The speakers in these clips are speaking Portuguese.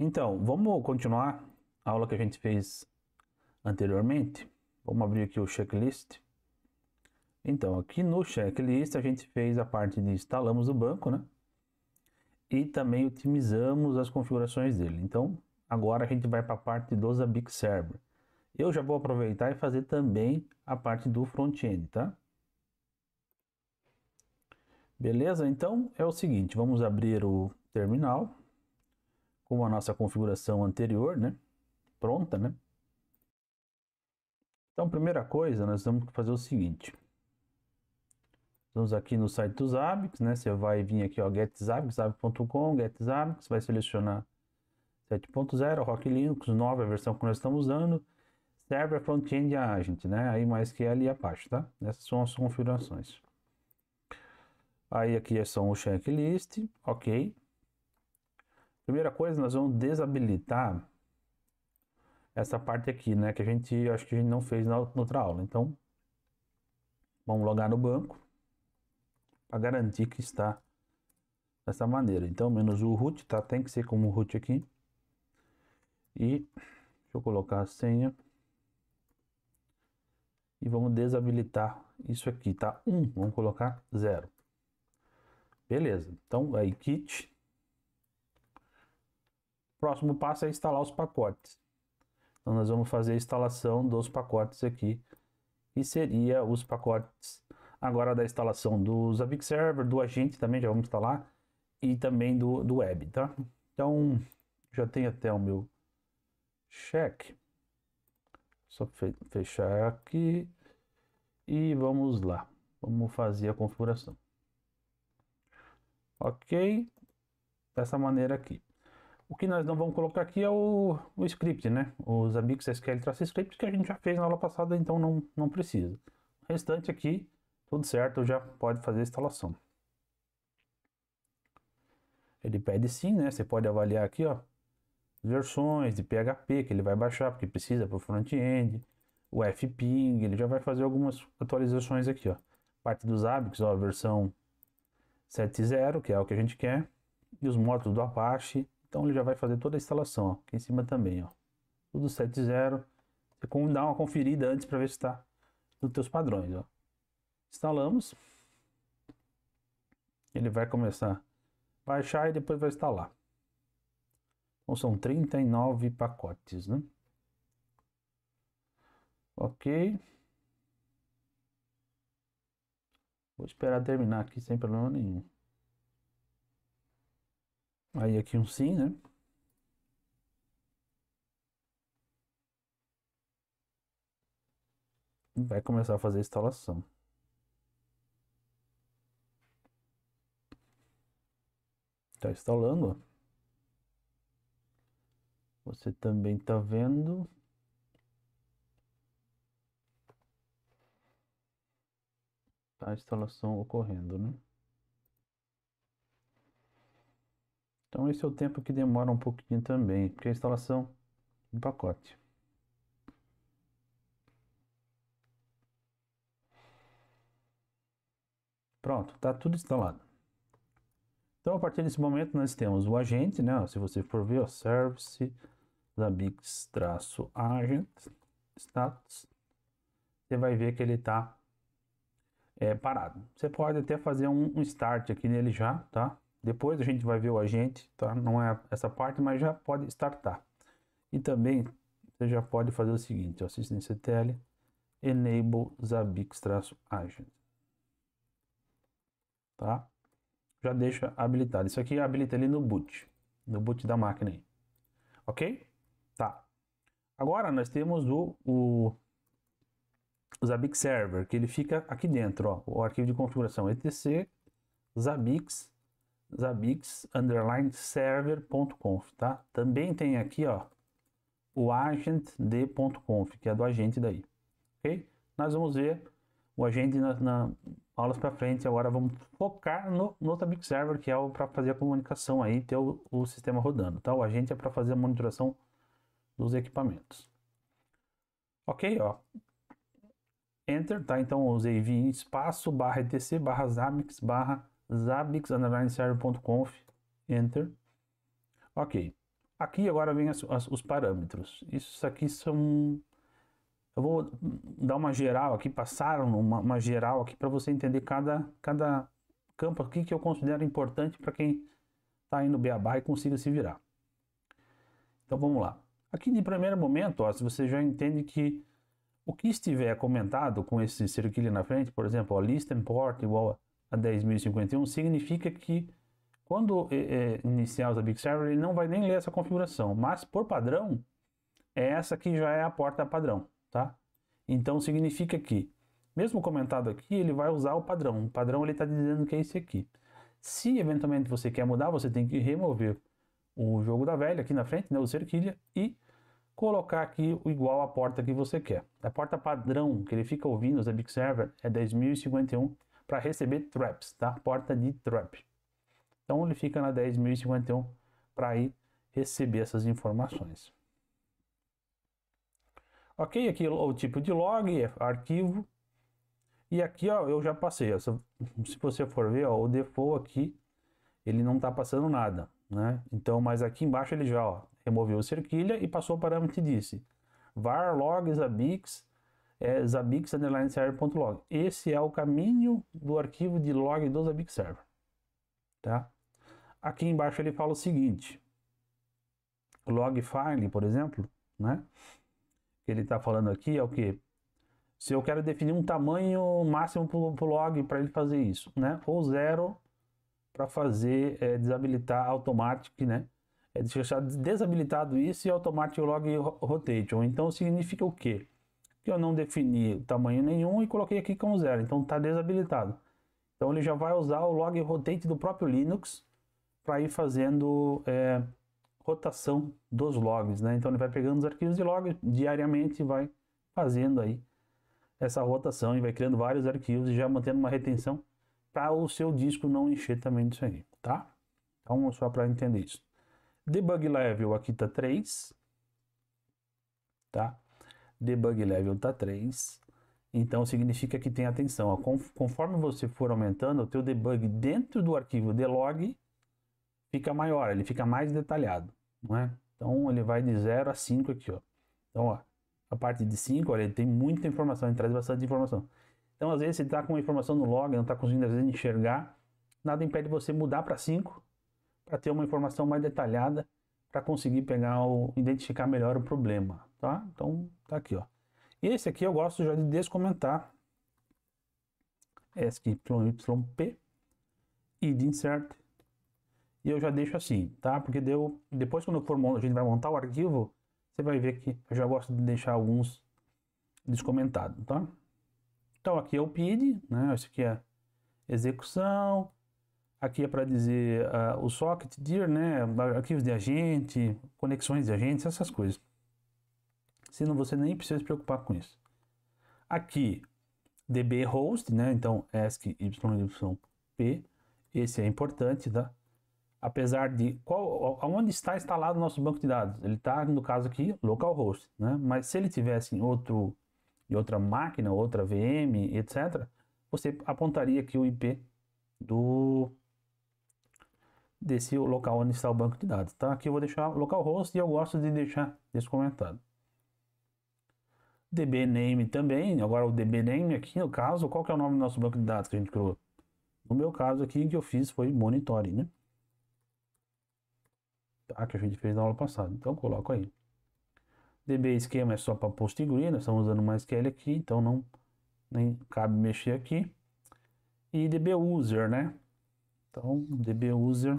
Então, vamos continuar a aula que a gente fez anteriormente. Vamos abrir aqui o checklist. Então, aqui no checklist a gente fez a parte de instalamos o banco, né? E também otimizamos as configurações dele. Então, agora a gente vai para a parte do Zabbix Server. Eu já vou aproveitar e fazer também a parte do front-end, tá? Beleza? Então, é o seguinte, vamos abrir o terminal com a nossa configuração anterior, né? Pronta, né? Então, primeira coisa, nós vamos fazer o seguinte. Vamos aqui no site do Zabbix, né? Você vai vir aqui, ó, getzabbix, zabbix.com, getzabbix, vai selecionar 7.0, Rock Linux, 9, a versão que nós estamos usando, server, front-end e agent, né? Aí mais que ali abaixo, tá? Essas são as configurações. Aí aqui são o checklist, ok. Primeira coisa, nós vamos desabilitar essa parte aqui, né? Que acho que a gente não fez na outra aula. Então, vamos logar no banco para garantir que está dessa maneira. Então, menos o root, tá? Tem que ser como root aqui. E deixa eu colocar a senha. E vamos desabilitar isso aqui, tá? 1, vamos colocar 0. Beleza, então aí kit. Próximo passo é instalar os pacotes. Então nós vamos fazer a instalação dos pacotes aqui. E seria os pacotes agora da instalação do Zabbix Server, do agente também já vamos instalar. E também do web, tá? Então já tem até o meu check. Só fechar aqui. E vamos lá. Vamos fazer a configuração. Ok. Dessa maneira aqui. O que nós não vamos colocar aqui é o script, né? O Zabbix SQL-script que a gente já fez na aula passada, então não precisa. O restante aqui, tudo certo, já pode fazer a instalação. Ele pede sim, né? Você pode avaliar aqui, ó, versões de PHP que ele vai baixar, porque precisa para o front-end, o fping, ele já vai fazer algumas atualizações aqui, ó. Parte dos Zabbix, ó, versão 7.0, que é o que a gente quer, e os módulos do Apache. Então ele já vai fazer toda a instalação, ó, aqui em cima também, ó. Tudo 7.0. Você dá uma conferida antes para ver se está nos teus padrões, ó. Instalamos. Ele vai começar a baixar e depois vai instalar. Então são 39 pacotes, né? Ok. Vou esperar terminar aqui sem problema nenhum. Aí aqui um sim, né? E vai começar a fazer a instalação. Está instalando, ó. Você também está vendo. Tá a instalação ocorrendo, né? Então esse é o tempo que demora um pouquinho também, porque a instalação do pacote. Pronto, está tudo instalado. Então a partir desse momento nós temos o agente, né? Se você for ver, ó, service Zabbix-agent status, você vai ver que ele está parado. Você pode até fazer um start aqui nele já, tá? Depois a gente vai ver o agente, tá? Não é essa parte, mas já pode startar. E também você já pode fazer o seguinte, ó, systemctl enable Zabbix-agent, tá? Já deixa habilitado. Isso aqui habilita ele no boot da máquina aí. Ok? Tá. Agora nós temos o Zabbix Server, que ele fica aqui dentro, ó, o arquivo de configuração etc zabbix server.conf, tá? Também tem aqui, ó, o agentd.conf, que é do agente daí, ok? Nós vamos ver o agente na aulas para frente. Agora vamos focar no Zabbix Server, que é para fazer a comunicação aí, ter o sistema rodando, tá? O agente é para fazer a monitoração dos equipamentos. Ok, ó. Enter, tá? Então eu usei vim espaço barra etc barra zabbix underline server.conf. Enter. Ok. Aqui agora vem os parâmetros. Isso aqui são... Eu vou dar uma geral aqui, passaram uma geral aqui para você entender cada campo aqui que eu considero importante para quem está aí no beabá e consiga se virar. Então vamos lá. Aqui de primeiro momento, ó, se você já entende que o que estiver comentado com esse cerquilho na frente, por exemplo, ó, list import igual a 10.051, significa que quando iniciar o Zabbix Server, ele não vai nem ler essa configuração, mas por padrão, essa aqui já é a porta padrão, tá? Então significa que, mesmo comentado aqui, ele vai usar o padrão. O padrão ele está dizendo que é esse aqui. Se eventualmente você quer mudar, você tem que remover o jogo da velha aqui na frente, né, o cerquilha, e colocar aqui o igual à porta que você quer. A porta padrão que ele fica ouvindo, o Zabbix Server, é 10.051 para receber traps, tá? Porta de trap. Então ele fica na 10.051 para ir receber essas informações. Ok, aqui o tipo de log é arquivo. E aqui ó, eu já passei. Ó, se você for ver, ó, o default aqui, ele não está passando nada, né? Então, mas aqui embaixo ele já ó, removeu o cerquilha e passou o parâmetro e disse var log zabbix zabbix underline server.log. Esse é o caminho do arquivo de log do Zabbix Server, tá? Aqui embaixo ele fala o seguinte, log file, por exemplo, né? Que ele está falando aqui é o que? Se eu quero definir um tamanho máximo para o log para ele fazer isso, né? Ou 0 para fazer desabilitar automatic, né? Deixar desabilitado isso e automatic log rotation. Então significa o quê? Que eu não defini tamanho nenhum e coloquei aqui como 0. Então está desabilitado. Então ele já vai usar o log rotate do próprio Linux para ir fazendo rotação dos logs, né? Então ele vai pegando os arquivos de log diariamente e vai fazendo aí essa rotação e vai criando vários arquivos e já mantendo uma retenção para o seu disco não encher também disso aí, tá? Então só para entender isso. Debug level aqui tá 3, tá? Debug level tá 3. Então significa que tem atenção, ó, conforme você for aumentando, o teu debug dentro do arquivo de log fica maior, ele fica mais detalhado, não é? Então ele vai de 0 a 5 aqui, ó. Então, ó, a parte de 5, olha, ele tem muita informação, ele traz bastante informação. Então, às vezes, você está com uma informação no log, não está conseguindo, às vezes, enxergar, nada impede você mudar para 5, para ter uma informação mais detalhada, para conseguir pegar identificar melhor o problema, tá? Então, tá aqui, ó. E esse aqui eu gosto já de descomentar. ESC-YYP, id insert. E eu já deixo assim, tá? Porque depois quando a gente vai montar o arquivo, você vai ver que eu já gosto de deixar alguns descomentados, tá? Então aqui é o PID, né? Esse aqui é execução. Aqui é para dizer o socket dir, né? Arquivos de agente, conexões de agentes, essas coisas. Senão você nem precisa se preocupar com isso. Aqui, db host, né? Então ESC YYP, esse é importante, tá? Apesar de aonde está instalado o nosso banco de dados, ele está no caso aqui localhost, né? Mas se ele tivesse em outra máquina, outra VM, etc., você apontaria aqui o IP desse local onde está o banco de dados, tá? Aqui eu vou deixar localhost e eu gosto de deixar descomentado. dbname também, agora o dbname aqui no caso, qual que é o nome do nosso banco de dados que a gente criou? No meu caso aqui, o que eu fiz foi monitoring, né? Tá? Que a gente fez na aula passada, então eu coloco aí. db esquema é só para PostgreSQL, nós estamos usando uma SQL aqui, então nem cabe mexer aqui. E db user, né? Então, db user,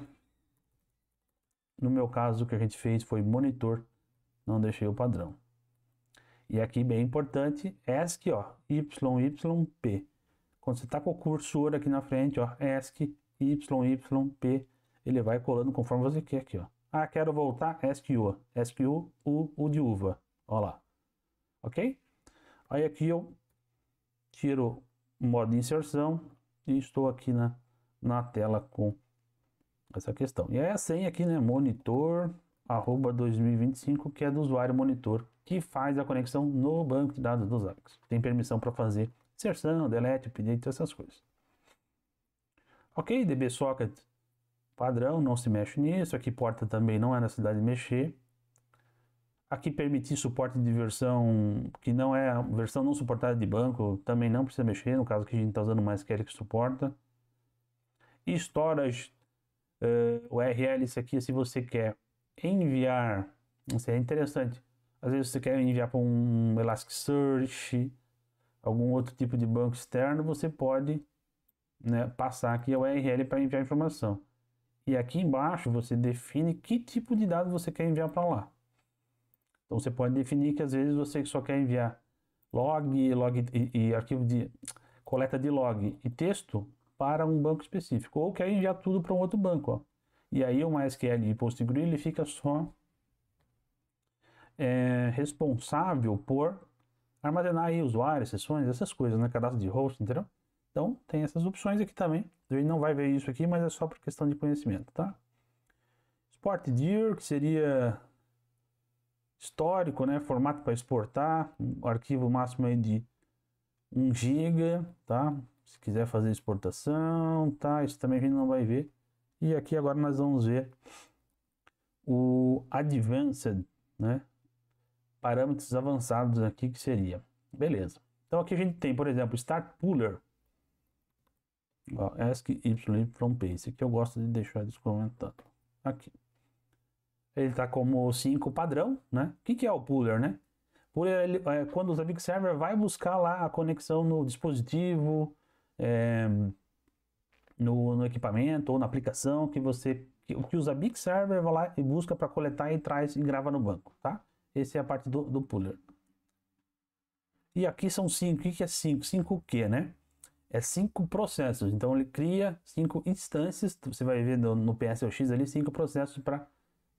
no meu caso o que a gente fez foi monitor, não deixei o padrão. E aqui bem importante, ESC, ó, YYP. Quando você está com o cursor aqui na frente, ó, ESC YYP, ele vai colando conforme você quer aqui, ó. Ah, quero voltar, SQU, SQU, U de uva, ó lá, ok? Aí aqui eu tiro o modo de inserção e estou aqui na tela com essa questão. E aí a senha aqui, né, monitor@2025, que é do usuário monitor, que faz a conexão no banco de dados dos Zabbix. Tem permissão para fazer inserção, delete, update, essas coisas. Ok, dbsocket padrão, não se mexe nisso. Aqui porta também não é necessidade de mexer. Aqui permitir suporte de versão que não é a versão não suportada de banco, também não precisa mexer, no caso que a gente está usando mais MySQL que suporta. E storage, URL, isso aqui se você quer enviar, isso é interessante. Às vezes você quer enviar para um Elasticsearch, algum outro tipo de banco externo, você pode, né, passar aqui a URL para enviar informação. E aqui embaixo você define que tipo de dado você quer enviar para lá. Então você pode definir que às vezes você só quer enviar log e arquivo de coleta de log e texto para um banco específico, ou quer enviar tudo para um outro banco, ó. E aí o MySQL e PostgreSQL ele fica só responsável por armazenar aí usuários, sessões, essas coisas, né? Cadastro de host, entendeu? Então tem essas opções aqui também. A gente não vai ver isso aqui, mas é só por questão de conhecimento, tá? Export dir, que seria histórico, né? Formato para exportar, um arquivo máximo aí de 1 GB, tá? Se quiser fazer exportação, tá? Isso também a gente não vai ver. E aqui agora nós vamos ver o Advanced, né? Parâmetros avançados aqui que seria. Beleza. Então aqui a gente tem, por exemplo, Start Puller. Ó, ask y from pace. Aqui eu gosto de deixar eles comentando. Aqui. Ele está como 5 padrão, né? O que é o Puller, né? Puller é quando o Zabbix Server vai buscar lá a conexão no dispositivo, no equipamento ou na aplicação que o Zabbix Server vai lá e busca para coletar e traz e grava no banco, tá? Essa é a parte do Puller. E aqui são 5. O que é 5? 5 o quê, né? É 5 processos. Então ele cria 5 instâncias. Você vai ver no PSOX ali 5 processos para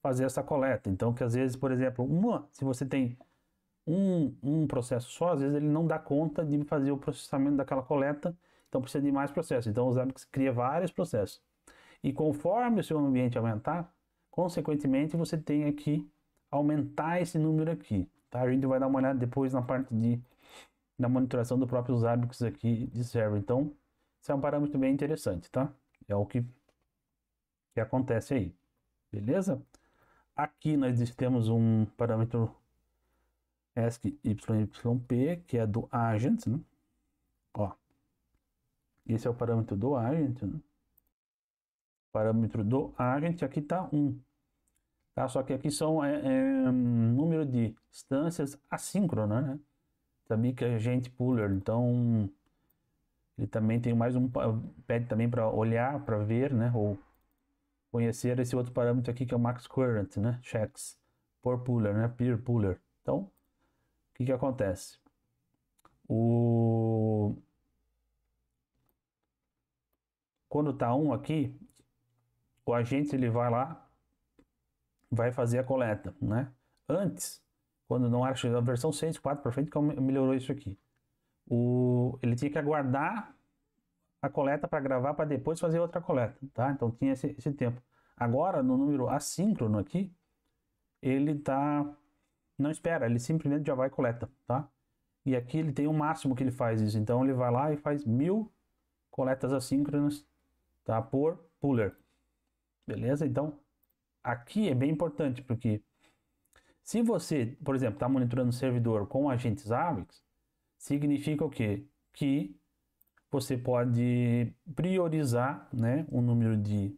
fazer essa coleta. Então que às vezes, por exemplo, se você tem um processo só, às vezes ele não dá conta de fazer o processamento daquela coleta. Então precisa de mais processos. Então o Zabbix cria vários processos. E conforme o seu ambiente aumentar, consequentemente você tem aqui aumentar esse número aqui, tá? A gente vai dar uma olhada depois na parte da monitoração do próprio Zabbix aqui de server. Então, esse é um parâmetro bem interessante, tá? É o que acontece aí, beleza? Aqui nós temos um parâmetro AskYYP, que é do agent, né? Ó, esse é o parâmetro do agent, né? Parâmetro do agent, aqui tá 1. Tá? Só que aqui são número de instâncias assíncronas, né? Sabia que é agent puller, então ele também tem mais pede também para olhar, para ver, né? Ou conhecer esse outro parâmetro aqui que é o max current, né? Checks por puller, né? Peer puller. Então, o que acontece? Quando tá 1 aqui, o agente ele vai lá, vai fazer a coleta, né? Antes, quando não era a versão 6.4 para frente, que melhorou isso aqui. Ele tinha que aguardar a coleta para gravar para depois fazer outra coleta, tá? Então tinha esse tempo. Agora, no número assíncrono aqui, ele não espera, ele simplesmente já vai e coleta, tá? E aqui ele tem o máximo que ele faz isso. Então ele vai lá e faz 1000 coletas assíncronas, tá? Por puller. Beleza? Então, aqui é bem importante, porque se você, por exemplo, está monitorando o servidor com agentes Zabbix, significa o quê? Que você pode priorizar, né, o número de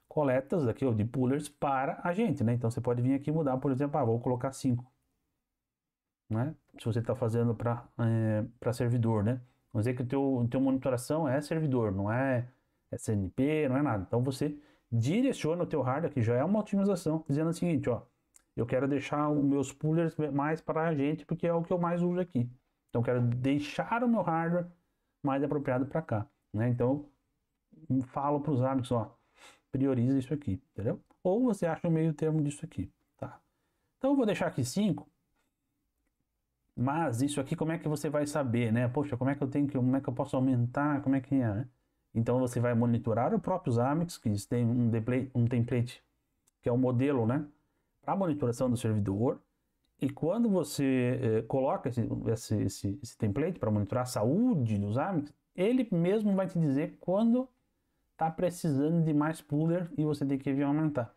coletas aqui, ou de pullers para agente, né? Então você pode vir aqui e mudar, por exemplo, vou colocar 5, né? Se você está fazendo para servidor, né? Vamos dizer que o teu monitoração é servidor, não é SNP, não é nada. Então você direciona o teu hardware, que já é uma otimização, dizendo o seguinte, ó, eu quero deixar os meus pullers mais para agente, porque é o que eu mais uso aqui. Então eu quero deixar o meu hardware mais apropriado para cá, né? Então eu falo para os Zabbix, ó, prioriza isso aqui, entendeu? Ou você acha o meio termo disso aqui, tá? Então eu vou deixar aqui 5, mas isso aqui como é que você vai saber, né? Poxa, como é que eu posso aumentar, como é que é, né? Então você vai monitorar o próprio Zabbix, que tem um template que é o modelo, né? Para monitoração do servidor. E quando você coloca esse template para monitorar a saúde do Zabbix, ele mesmo vai te dizer quando está precisando de mais pooler e você tem que vir aumentar.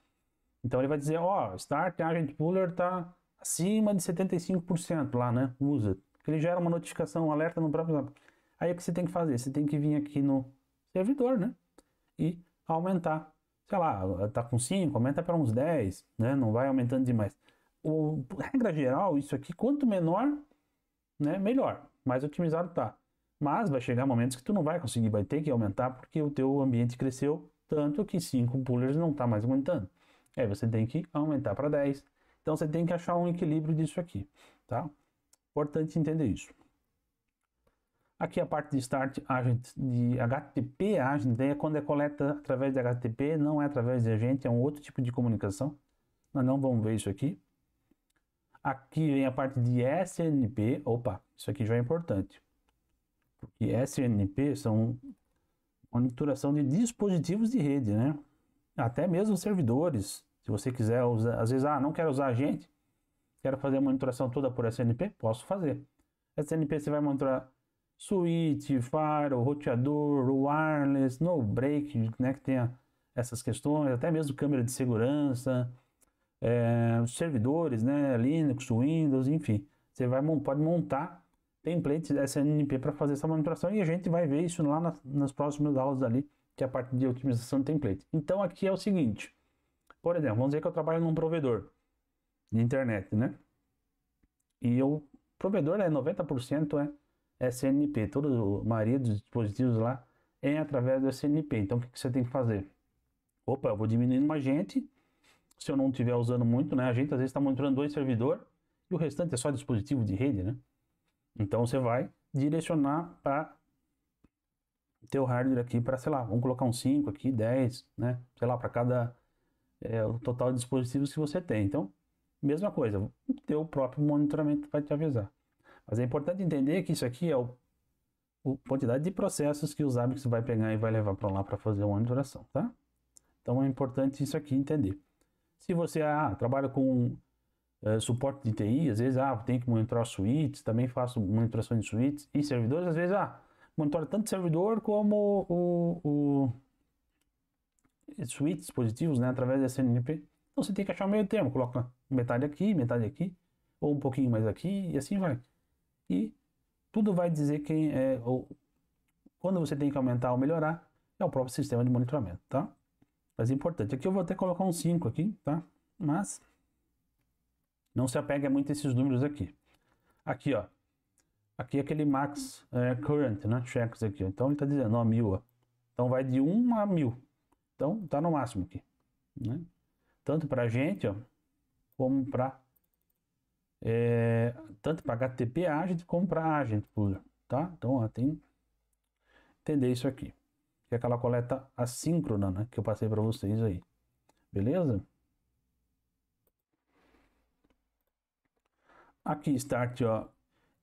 Então ele vai dizer, ó, Start Agent Pooler está acima de 75% lá, né? Usa. Ele gera uma notificação, um alerta no próprio. Aí o que você tem que fazer? Você tem que vir aqui no servidor, né? E aumentar. Sei lá, tá com 5, aumenta para uns 10, né? Não vai aumentando demais. Regra geral, isso aqui, quanto menor, né, melhor. Mais otimizado tá. Mas vai chegar momentos que tu não vai conseguir, vai ter que aumentar porque o teu ambiente cresceu tanto que 5 pullers não tá mais aguentando. Aí você tem que aumentar para 10. Então você tem que achar um equilíbrio disso aqui, tá? Importante entender isso. Aqui a parte de Start Agent, de HTTP Agent, é quando é coleta através de HTTP, não é através de agente, é um outro tipo de comunicação. Nós não vamos ver isso aqui. Aqui vem a parte de SNMP. Opa, isso aqui já é importante. Porque SNMP são monitoração de dispositivos de rede, né? Até mesmo servidores. Se você quiser usar, às vezes, não quero usar agente, quero fazer a monitoração toda por SNMP, posso fazer. SNMP você vai monitorar switch, firewall, roteador, wireless, no break, né, que tenha essas questões, até mesmo câmera de segurança, servidores, né, Linux, Windows, enfim. Você pode montar templates SNMP para fazer essa monitoração e a gente vai ver isso lá nas próximas aulas ali, que é a parte de otimização de template. Então aqui é o seguinte, por exemplo, vamos dizer que eu trabalho num provedor de internet, né? E o provedor 90% é SNMP, toda a maioria dos dispositivos lá é através do SNMP. Então o que você tem que fazer? Opa, eu vou diminuindo uma agente, se eu não estiver usando muito, né? A gente às vezes está monitorando 2 servidores e o restante é só dispositivo de rede, né? Então você vai direcionar para teu hardware aqui para, sei lá, vamos colocar um 5 aqui, 10, né? Sei lá, para cada o total de dispositivos que você tem. Então, mesma coisa, o teu próprio monitoramento vai te avisar. Mas é importante entender que isso aqui é a quantidade de processos que o Zabbix vai pegar e vai levar para lá para fazer a monitoração, tá? Então é importante isso aqui entender. Se você trabalha com suporte de TI, às vezes tem que monitorar suítes, também faço monitoração de suítes e servidores, às vezes monitora tanto servidor como o suítes dispositivos, né, através da SNMP. Então você tem que achar um meio termo, coloca metade aqui, ou um pouquinho mais aqui, e assim vai. E tudo vai dizer quem quando você tem que aumentar ou melhorar, é o próprio sistema de monitoramento, tá? Mas é importante. Aqui eu vou até colocar um 5 aqui, tá? Mas não se apega muito a esses números aqui. Aqui, ó. Aqui é aquele max current, né? Checks aqui. Então ele está dizendo, ó, 1000, ó. Então vai de 1 a 1000. Então tá no máximo aqui, né? Tanto para gente, ó, como para tanto para HTTP Agent como para Agent Pooler, tá? Então ó, tem que entender isso aqui, que é aquela coleta assíncrona, né, que eu passei para vocês aí, beleza? Aqui start, ó,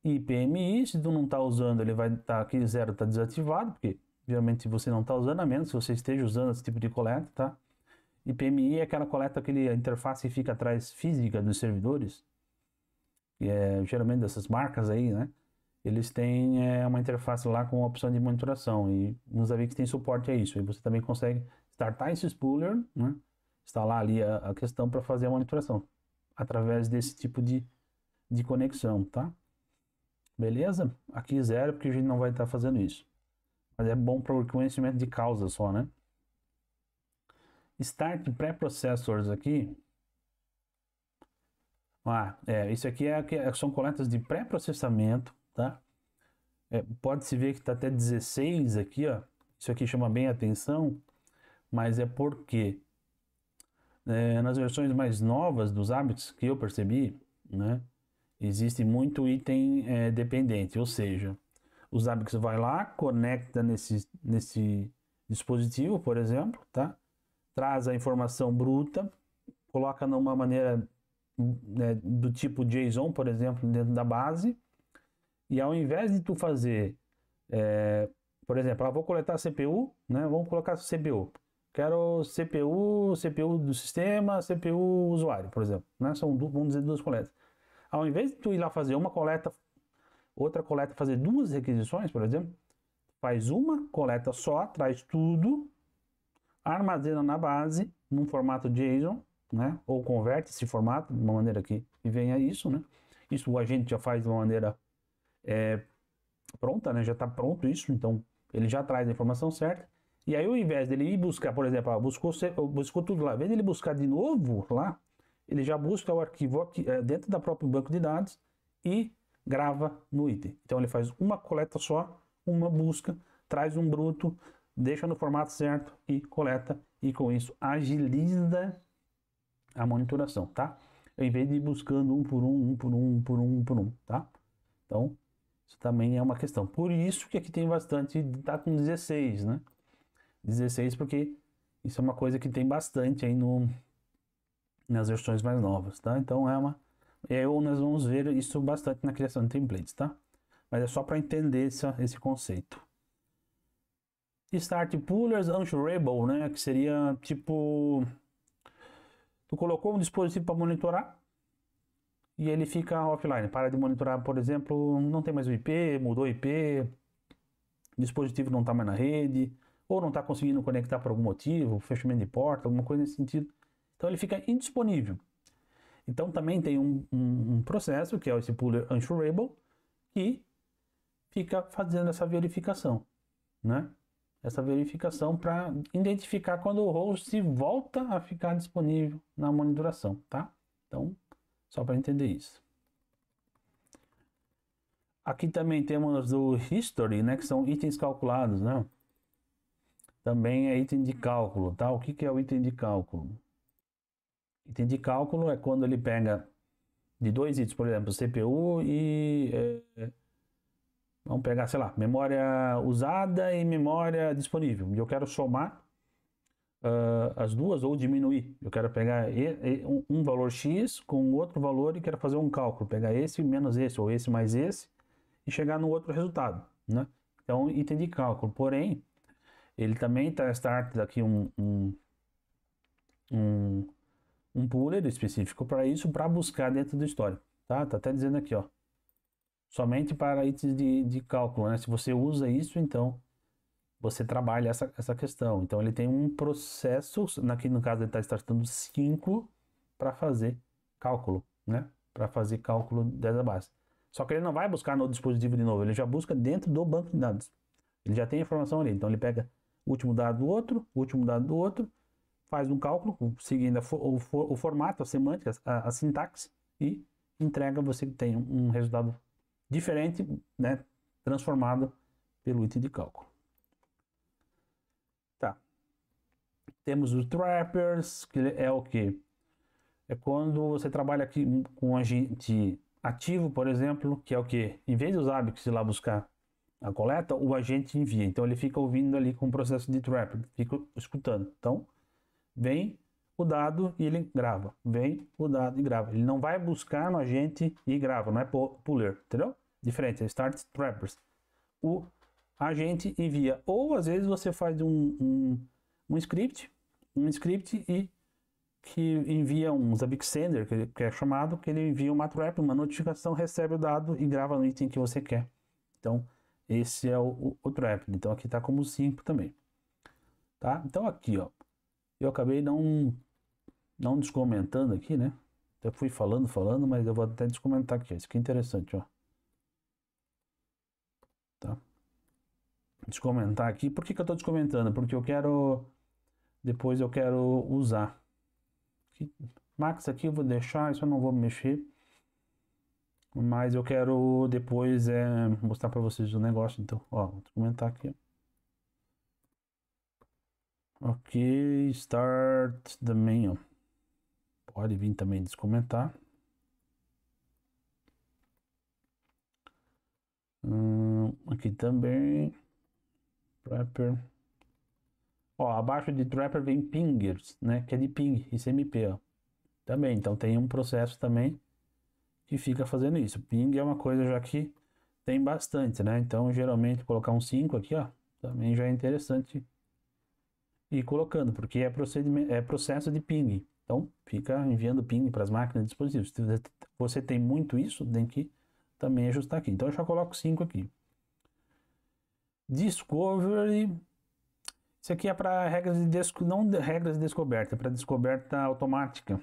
IPMI, se tu não está usando, ele vai estar aqui 0 está desativado, porque geralmente se você não está usando, a menos que você esteja usando esse tipo de coleta, tá? IPMI é aquela coleta, aquela interface que fica atrás física dos servidores, que é geralmente dessas marcas aí, né? Eles têm uma interface lá com a opção de monitoração e nos Zabbix tem suporte a isso. E você também consegue startar esse spooler, né? Instalar ali a questão para fazer a monitoração através desse tipo de conexão, tá? Beleza? Aqui 0, porque a gente não vai estar fazendo isso. Mas é bom para o conhecimento de causa só, né? Start Preprocessors aqui. Isso aqui são coletas de pré-processamento, tá? Pode-se ver que está até 16 aqui, ó. Isso aqui chama bem a atenção, mas é porque nas versões mais novas dos Zabbix que eu percebi, né? Existe muito item dependente, ou seja, o Zabbix vai lá, conecta nesse dispositivo, por exemplo, tá? Traz a informação bruta, coloca numa maneira do tipo JSON, por exemplo, dentro da base, e ao invés de tu fazer, por exemplo, vou coletar a CPU, né? Vamos colocar CPU. Quero CPU do sistema, CPU usuário, por exemplo, né? Vamos dizer, 2 coletas. Ao invés de tu ir lá fazer uma coleta, outra coleta, fazer 2 requisições, por exemplo, faz uma coleta só, traz tudo, armazena na base, num formato JSON, né? Ou converte esse formato de uma maneira que venha isso, né? Isso o agente já faz de uma maneira pronta, né? Já está pronto isso, então ele já traz a informação certa. E aí, ao invés dele ir buscar, por exemplo, buscou tudo lá, ao invés dele buscar de novo lá, ele já busca o arquivo aqui, dentro da própria banco de dados e grava no item. Então ele faz uma coleta só, uma busca, traz um bruto, deixa no formato certo e coleta, e com isso agiliza a monitoração, tá? Em vez de ir buscando um por um, tá? Então, isso também é uma questão. Por isso que aqui tem bastante, tá com 16, né? 16 porque isso é uma coisa que tem bastante aí nas versões mais novas, tá? Então nós vamos ver isso bastante na criação de templates, tá? Mas é só para entender esse conceito. Start Pullers Unshareable, né? Que seria tipo, tu colocou um dispositivo para monitorar e ele fica offline, para de monitorar, por exemplo, não tem mais o IP, mudou o IP, o dispositivo não está mais na rede, ou não está conseguindo conectar por algum motivo, fechamento de porta, alguma coisa nesse sentido. Então ele fica indisponível. Então também tem um processo, que é esse puller unshareable, que fica fazendo essa verificação, né? Essa verificação para identificar quando o host volta a ficar disponível na monitoração, tá? Então, só para entender isso. Aqui também temos o history, né? Que são itens calculados, né? Também é item de cálculo, tá? O que é o item de cálculo? Item de cálculo é quando ele pega de dois itens, por exemplo, CPU e vamos pegar, sei lá, memória usada e memória disponível. E eu quero somar as duas ou diminuir. Eu quero pegar um valor X com outro valor e quero fazer um cálculo. Pegar esse menos esse ou esse mais esse e chegar no outro resultado, né? Então, item de cálculo. Porém, ele também está start aqui um puller específico para isso, para buscar dentro do histórico, tá? Tá até dizendo aqui, ó, somente para itens de cálculo, né? Se você usa isso, então você trabalha essa questão. Então ele tem um processo, aqui no caso ele está startando 5 para fazer cálculo, né? Para fazer cálculo dessa base. Só que ele não vai buscar no dispositivo de novo, ele já busca dentro do banco de dados. Ele já tem a informação ali, então ele pega o último dado do outro, o último dado do outro, faz um cálculo seguindo o formato, a semântica, a sintaxe e entrega, você tem um resultado diferente, né, transformado pelo item de cálculo. Tá. Temos os trappers, que é o que? É quando você trabalha aqui com um agente ativo, por exemplo, que é o que? Em vez dos hábitos ir lá buscar a coleta, o agente envia. Então ele fica ouvindo ali com o processo de trapper, fica escutando. Então, vem o dado e ele grava. Vem o dado e grava. Ele não vai buscar no agente e grava, não é puller, entendeu? Diferente, é start trappers. O agente envia. Ou às vezes você faz um script e que envia um Zabbix Sender, que é chamado, que ele envia uma trap, uma notificação, recebe o dado e grava no item que você quer. Então, esse é o trap. Então aqui está como 5 também. Tá? Então aqui, ó, eu acabei não descomentando aqui, né? Até fui falando, mas eu vou até descomentar aqui. Isso aqui é interessante, ó. Tá? Descomentar aqui. Por que eu estou descomentando? Porque eu quero... Depois eu quero usar. Aqui, Max aqui eu vou deixar, isso eu não vou mexer. Mas eu quero depois mostrar para vocês o negócio. Então, ó, vou descomentar aqui. Ok, start the menu. Pode vir também descomentar. Aqui também. Trapper. Ó, abaixo de Trapper vem pingers, né? Que é de ping, ICMP, ó. Também, então tem um processo também que fica fazendo isso. Ping é uma coisa já que tem bastante, né? Então, geralmente, colocar um 5 aqui, ó, também já é interessante ir colocando, porque é processo de ping. Então, fica enviando ping para as máquinas e dispositivos. Se você tem muito isso, tem que também ajustar aqui. Então, eu já coloco 5 aqui. Discovery. Isso aqui é para regras de não regras de descoberta, é para descoberta automática.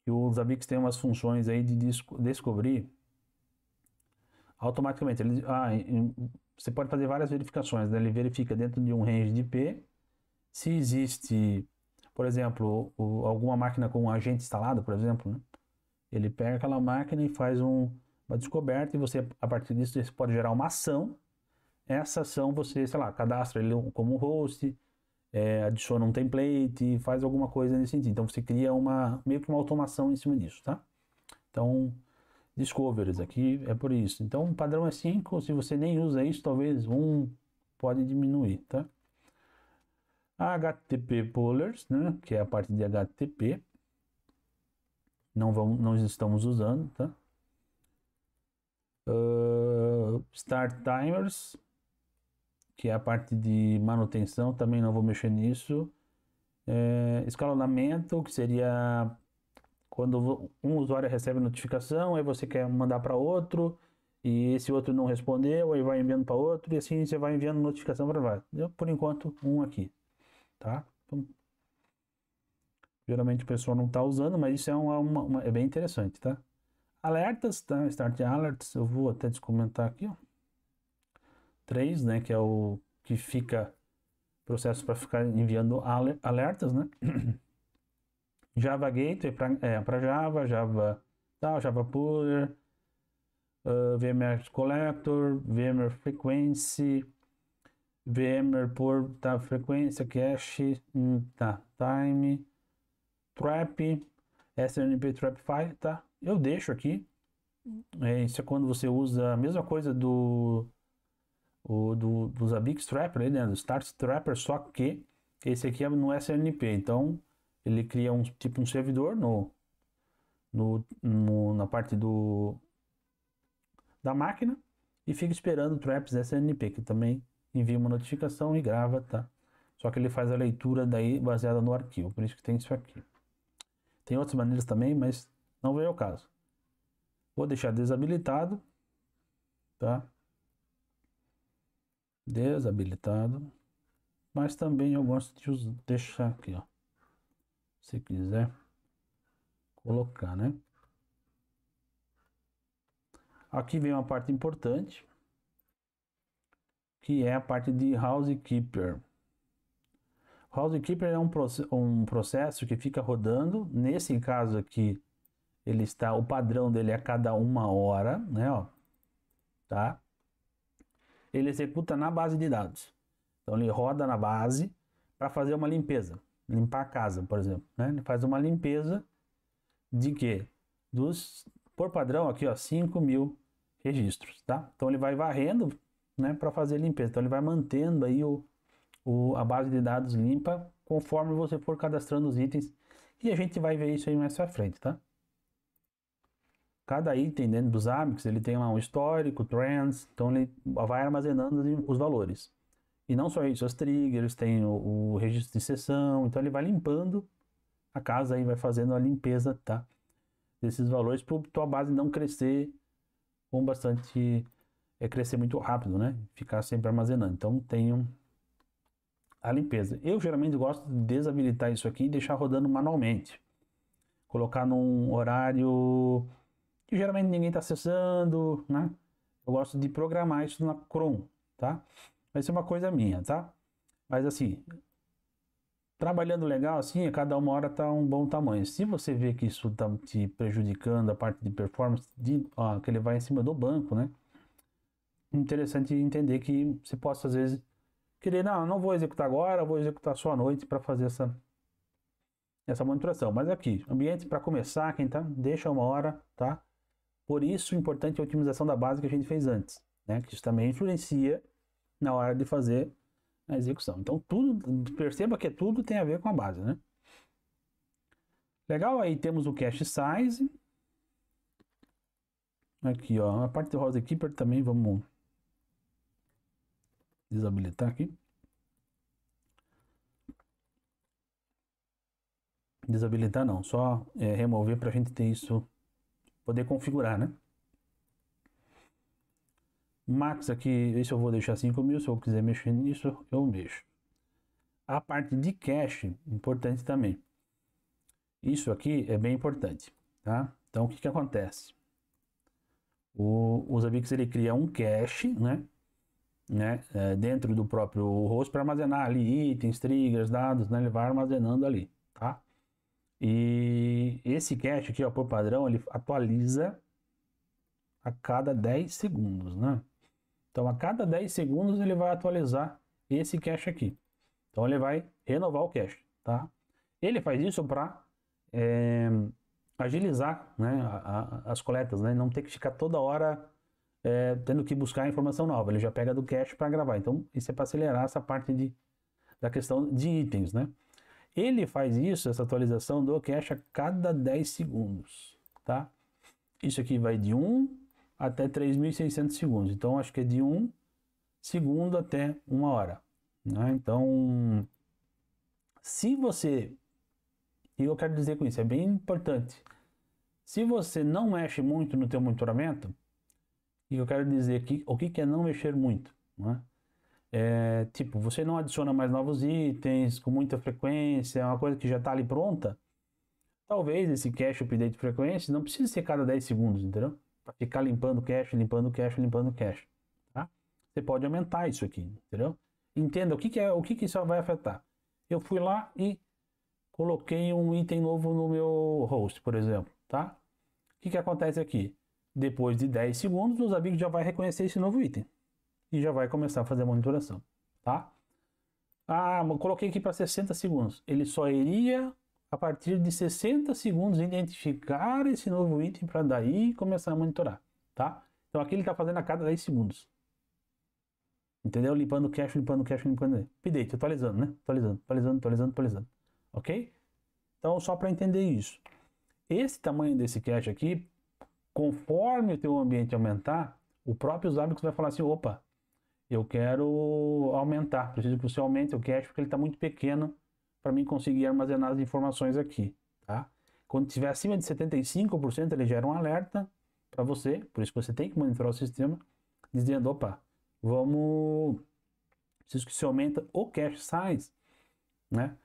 E o Zabbix tem umas funções aí de descobrir automaticamente. Você pode fazer várias verificações, né? Ele verifica dentro de um range de IP se existe, por exemplo, alguma máquina com um agente instalado, por exemplo, né? Ele pega aquela máquina e faz uma descoberta e você, a partir disso, você pode gerar uma ação. Essa ação você, sei lá, cadastra ele como host, adiciona um template, faz alguma coisa nesse sentido. Então você cria meio que uma automação em cima disso, tá? Então, discoveries aqui é por isso. Então, o padrão é 5, se você nem usa isso, talvez 1 pode diminuir, tá? HTTP Pollers, né, que é a parte de HTTP, não estamos usando, tá? Start Timers, que é a parte de manutenção, também não vou mexer nisso. Escalonamento, que seria quando um usuário recebe notificação, aí você quer mandar para outro, e esse outro não respondeu, aí vai enviando para outro, e assim você vai enviando notificação para vários. Por enquanto, um aqui, tá? Então, geralmente o pessoal não está usando, mas isso é bem interessante, tá? Alertas, tá? Start Alerts, eu vou até descomentar aqui, ó. 3, né, que é o que fica processo para ficar enviando alertas, né? Java Gateway para Java, Java Puller, VMware Collector, VMware Frequency, VMware por frequência, cache, time, trap, SNMP trap file, tá? Eu deixo aqui. Isso é quando você usa a mesma coisa do Zabbix Trapper, né? Do Start Trapper, só que esse aqui é no SNMP. Então ele cria um servidor na parte da máquina e fica esperando o traps SNMP, que também envia uma notificação e grava, tá? Só que ele faz a leitura daí baseada no arquivo, por isso que tem isso aqui. Tem outras maneiras também, mas não veio ao caso. Vou deixar desabilitado, tá? Desabilitado. Mas também eu gosto de deixar aqui, ó. Se quiser colocar, né? Aqui vem uma parte importante, que é a parte de Housekeeper. Housekeeper é um processo que fica rodando. Nesse caso aqui, o padrão dele é a cada 1 hora, né? Ó, tá? Ele executa na base de dados. Então ele roda na base para fazer uma limpeza, limpar a casa, por exemplo, né? Ele faz uma limpeza de quê? Por padrão aqui, ó, 5.000 registros, tá? Então ele vai varrendo, né, para fazer a limpeza. Então ele vai mantendo aí a base de dados limpa conforme você for cadastrando os itens, e a gente vai ver isso aí mais pra frente, tá? Cada item dentro dos Zabbix, ele tem lá um histórico, trends, então ele vai armazenando os valores. E não só isso, as triggers, tem o registro de sessão, então ele vai limpando a casa e vai fazendo a limpeza, tá? Desses valores para tua base não crescer com bastante, crescer muito rápido, né? Ficar sempre armazenando. Então tem a limpeza. Eu geralmente gosto de desabilitar isso aqui e deixar rodando manualmente. Colocar num horário que geralmente ninguém está acessando, né? Eu gosto de programar isso na Chrome, tá? Vai ser uma coisa minha, tá? Mas assim, trabalhando legal assim, a cada 1 hora tá um bom tamanho. Se você vê que isso tá te prejudicando a parte de performance, que ele vai em cima do banco, né? Interessante entender que você possa às vezes querer, não vou executar agora, vou executar só à noite para fazer essa monitoração. Mas aqui, ambiente para começar, quem tá, deixa 1 hora, tá? Por isso, importante a otimização da base que a gente fez antes, né? Que isso também influencia na hora de fazer a execução. Então, perceba que tudo tem a ver com a base, né? Legal, aí temos o cache size. Aqui, ó, a parte do Housekeeper também vamos desabilitar aqui. Desabilitar não, só remover para a gente ter isso, poder configurar, né? Max aqui, esse eu vou deixar 5.000, se eu quiser mexer nisso, eu mexo. A parte de cache, importante também. Isso aqui é bem importante, tá? Então, o que acontece? O Zabbix, ele cria um cache, né? Dentro do próprio host para armazenar ali itens, triggers, dados, né? Ele vai armazenando ali, tá? E esse cache aqui, ó, por padrão, ele atualiza a cada 10 segundos, né? Então, a cada 10 segundos ele vai atualizar esse cache aqui. Então, ele vai renovar o cache, tá? Ele faz isso para agilizar, né, as coletas, né? Não ter que ficar toda hora tendo que buscar informação nova. Ele já pega do cache para gravar. Então, isso é para acelerar essa parte da questão de itens, né? Ele faz isso, essa atualização do cache a cada 10 segundos, tá? Isso aqui vai de 1 até 3.600 segundos. Então, acho que é de 1 segundo até 1 hora, né? Então, se você... E eu quero dizer com isso, é bem importante. Se você não mexe muito no teu monitoramento, e eu quero dizer aqui, o que é não mexer muito, né? Tipo, você não adiciona mais novos itens com muita frequência, é uma coisa que já está ali pronta, talvez esse cache update de frequência não precise ser cada 10 segundos, entendeu? Para ficar limpando cache, limpando cache, limpando cache, tá? Você pode aumentar isso aqui, entendeu? Entenda o que isso vai afetar. Eu fui lá e coloquei um item novo no meu host, por exemplo, tá? O que acontece aqui? Depois de 10 segundos, o Zabbix já vai reconhecer esse novo item e já vai começar a fazer a monitoração, tá? Ah, eu coloquei aqui para 60 segundos. Ele só iria, a partir de 60 segundos, identificar esse novo item para daí começar a monitorar, tá? Então aqui ele está fazendo a cada 10 segundos. Entendeu? Limpando o cache, limpando o cache, limpando. Update, atualizando, né? Atualizando. Ok? Então, só para entender isso. Esse tamanho desse cache aqui, conforme o teu ambiente aumentar, o próprio Zabbix vai falar assim, opa, eu quero aumentar, preciso que você aumente o cache porque ele está muito pequeno para mim conseguir armazenar as informações aqui, tá? Quando estiver acima de 75%, ele gera um alerta para você, por isso que você tem que monitorar o sistema, dizendo, opa, preciso que você aumenta o cache size, né?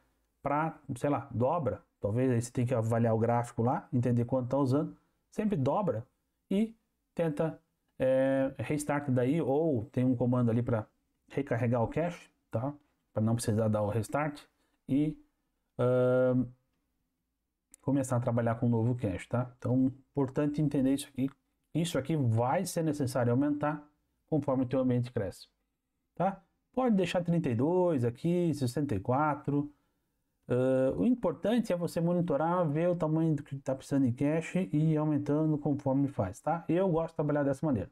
Para, sei lá, dobra, talvez aí você tem que avaliar o gráfico lá, entender quanto está usando, sempre dobra e tenta restart daí, ou tem um comando ali para recarregar o cache, tá? Para não precisar dar o restart e começar a trabalhar com um novo cache, tá? Então, importante entender isso aqui. Isso aqui vai ser necessário aumentar conforme o teu ambiente cresce, tá? Pode deixar 32 aqui, 64. O importante é você monitorar, ver o tamanho do que está precisando de cache e ir aumentando conforme faz, tá? Eu gosto de trabalhar dessa maneira,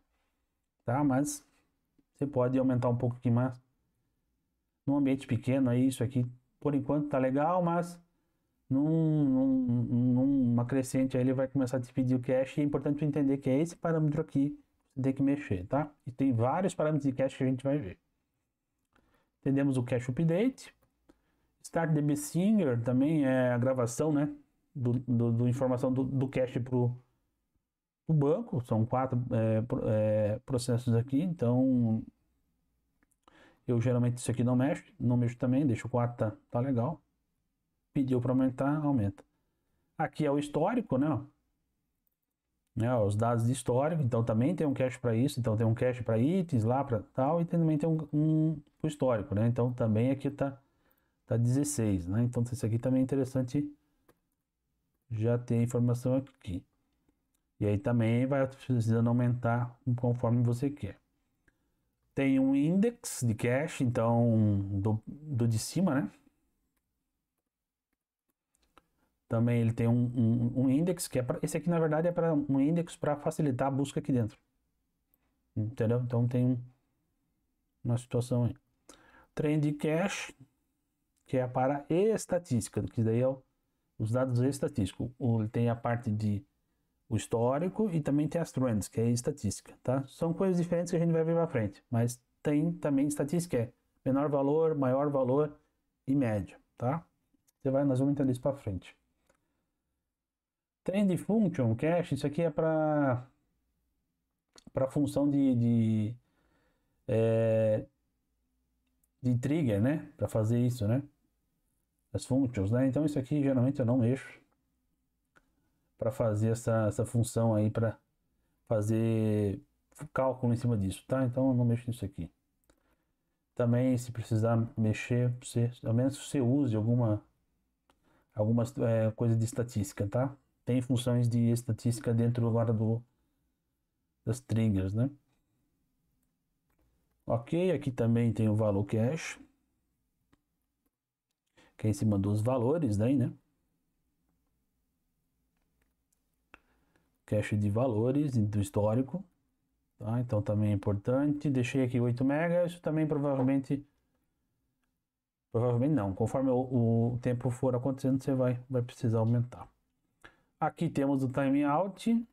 tá? Mas você pode aumentar um pouco aqui mais. Num ambiente pequeno, aí isso aqui por enquanto tá legal, mas numa crescente aí ele vai começar a te pedir o cache e é importante entender que é esse parâmetro aqui que você tem que mexer, tá? E tem vários parâmetros de cache que a gente vai ver. Entendemos o cache update. Start DB Singer também é a gravação, né? Do informação do cache para o banco. São 4 processos aqui, então eu geralmente isso aqui não mexo também, deixo o 4 tá legal. Pediu para aumentar, aumenta. Aqui é o histórico, né? Os dados de histórico, então também tem um cache para isso, então tem um cache para itens lá, para tal, e também tem um histórico, né? Então também aqui tá 16, né? Então isso aqui também é interessante já ter a informação aqui. E aí também vai precisando aumentar conforme você quer. Tem um index de cache, então do de cima, né? Também ele tem um index que esse aqui na verdade é para um index para facilitar a busca aqui dentro. Entendeu? Então tem uma situação aí. Trend cache, que é para estatística, que daí é os dados estatísticos. Tem a parte de o histórico e também tem as trends, que é estatística, tá? São coisas diferentes que a gente vai ver para frente, mas tem também estatística, é menor valor, maior valor e média, tá? Nós vamos entender isso para frente. Trend function cache, isso aqui é para função de trigger, né? Para fazer isso, né? as functions, né? Então isso aqui geralmente eu não mexo para fazer essa função aí, para fazer cálculo em cima disso, tá? Então eu não mexo nisso aqui. Também, se precisar mexer, ao menos você use algumas coisas de estatística, tá? Tem funções de estatística dentro agora das triggers, né? Ok, aqui também tem o valor cache, que é em cima dos valores daí, né? Cache de valores do histórico, tá? Então também é importante. Deixei aqui 8 MB, isso também provavelmente não, conforme o tempo for acontecendo, você vai precisar aumentar. Aqui temos o timeout,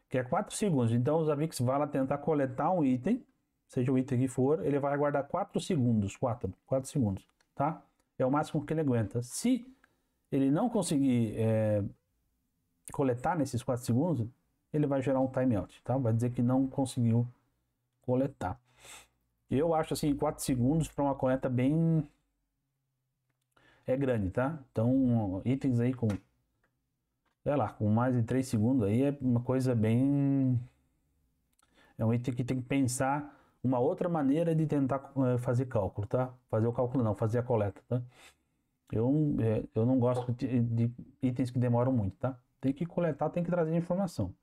que é 4 segundos. Então o Zabbix vai lá tentar coletar um item, seja o item que for, ele vai aguardar 4 segundos, 4 segundos, tá? É o máximo que ele aguenta. Se ele não conseguir coletar nesses 4 segundos, ele vai gerar um timeout, tá? Vai dizer que não conseguiu coletar. Eu acho assim, 4 segundos para uma coleta bem grande, tá? Então, itens aí com, sei lá, com mais de 3 segundos aí é uma coisa bem... É um item que tem que pensar uma outra maneira de tentar fazer cálculo, tá? Fazer o cálculo não, fazer a coleta, tá? Eu não gosto de itens que demoram muito, tá? Tem que coletar, tem que trazer informação.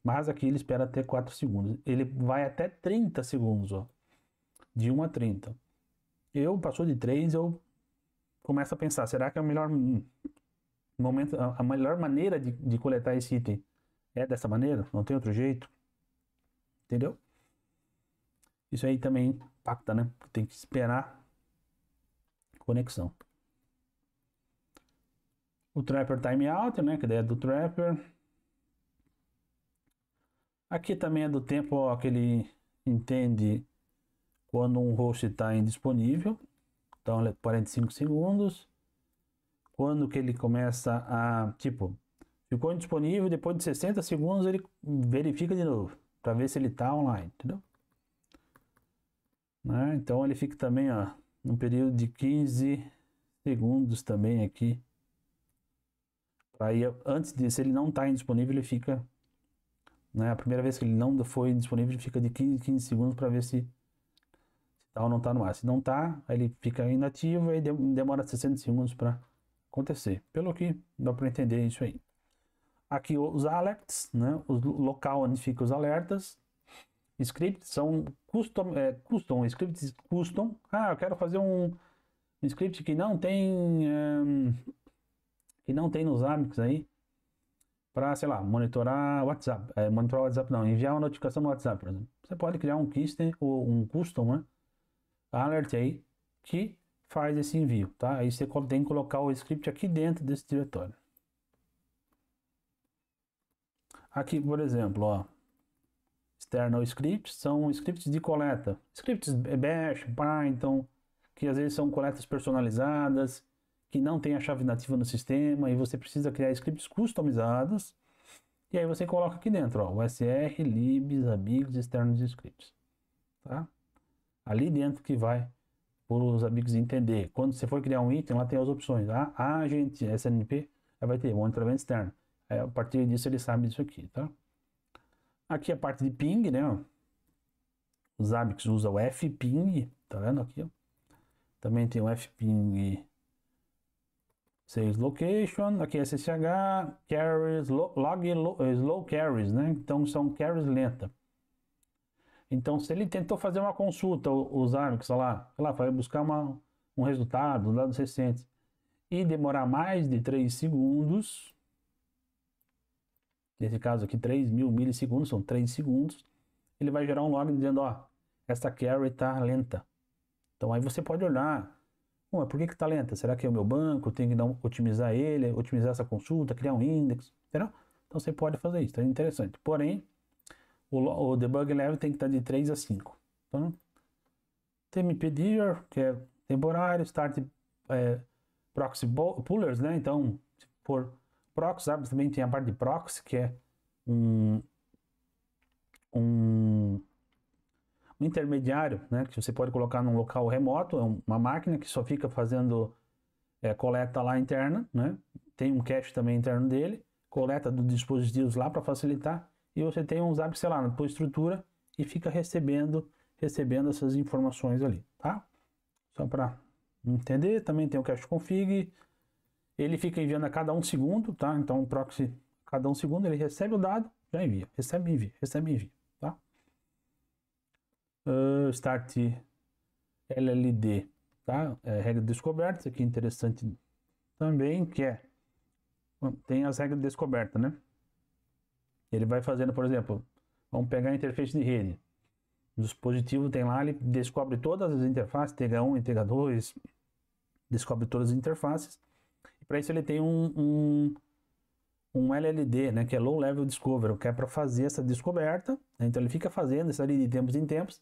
Mas aqui ele espera até 4 segundos. Ele vai até 30 segundos, ó. De 1 a 30. Passou de 3, eu começo a pensar, será que é o melhor momento, a melhor maneira de coletar esse item é dessa maneira? Não tem outro jeito? Entendeu? Isso aí também impacta, né? Tem que esperar conexão. O Trapper Timeout, né? Que daí é do Trapper. Aqui também é do tempo ó, que ele entende quando um host está indisponível. Então, 45 segundos. Quando que ele começa a, tipo, ficou indisponível, depois de 60 segundos ele verifica de novo, para ver se ele está online, entendeu? Né? Então ele fica também, ó, num período de 15 segundos também aqui. Aí, antes de, se ele não está indisponível, ele fica, né? A primeira vez que ele não foi indisponível, ele fica de 15 segundos para ver se tá ou não está no ar. Se não está, aí ele fica inativo e demora 60 segundos para acontecer. Pelo que dá para entender isso aí. Aqui os alerts, né? O local onde ficam os alertas. Scripts são custom, scripts custom. Ah, eu quero fazer um script que não tem nos Zabbix aí para, sei lá, monitorar WhatsApp, monitorar WhatsApp não, enviar uma notificação no WhatsApp, por exemplo. Você pode criar um custom ou um custom, né? Alert aí que faz esse envio, tá? Aí você tem que colocar o script aqui dentro desse diretório. Aqui, por exemplo, ó, external scripts são scripts de coleta, scripts bash, Python, que às vezes são coletas personalizadas, que não tem a chave nativa no sistema e você precisa criar scripts customizados. E aí você coloca aqui dentro, ó, USR, lib, Zabbix, externos scripts, tá? Ali dentro que vai para os amigos entender. Quando você for criar um item, lá tem as opções. Agent, SNMP, aí vai ter monitoramento externo. Aí, a partir disso ele sabe disso aqui, tá? Aqui a parte de ping, né? Ó. O Zabbix usa o fping, tá vendo aqui? Ó. Também tem o fping 6 location, aqui é SSH, carries, log, slow carries, né? Então são carries lenta. Então, se ele tentou fazer uma consulta, o Zabbix, sei lá, vai buscar um resultado, dados recentes, e demorar mais de 3 segundos, nesse caso aqui 3.000 milissegundos, são 3 segundos, ele vai gerar um log dizendo, ó, essa carry está lenta. Então aí você pode olhar, mas por que está lenta? Será que é o meu banco? Tem que otimizar ele, otimizar essa consulta, criar um index, entendeu? Então você pode fazer isso, é interessante. Porém, o debug level tem que estar de 3 a 5. Então, tmpdir, que é temporário, start proxy pullers, né? Então, se for proxy, sabe, também tem a parte de proxy, que é um intermediário, né? Que você pode colocar num local remoto, é uma máquina que só fica fazendo coleta lá interna, né? Tem um cache também interno dele, coleta dos dispositivos lá para facilitar, e você tem um Zabbix, sei lá, na tua estrutura e fica recebendo essas informações ali, tá? Só para entender, também tem o cache config, ele fica enviando a cada 1 segundo, tá? Então o proxy, cada 1 segundo ele recebe o dado, já envia, recebe, envia, recebe, envia, tá? Start LLD, tá? Regra de descoberta, isso aqui é interessante também, que tem as regras de descoberta, né? Ele vai fazendo, por exemplo, vamos pegar a interface de rede. O dispositivo tem lá, ele descobre todas as interfaces, TH1, TH2, descobre todas as interfaces. E para isso ele tem um LLD, né, que é Low Level Discovery, que é para fazer essa descoberta. Né? Então ele fica fazendo isso ali de tempos em tempos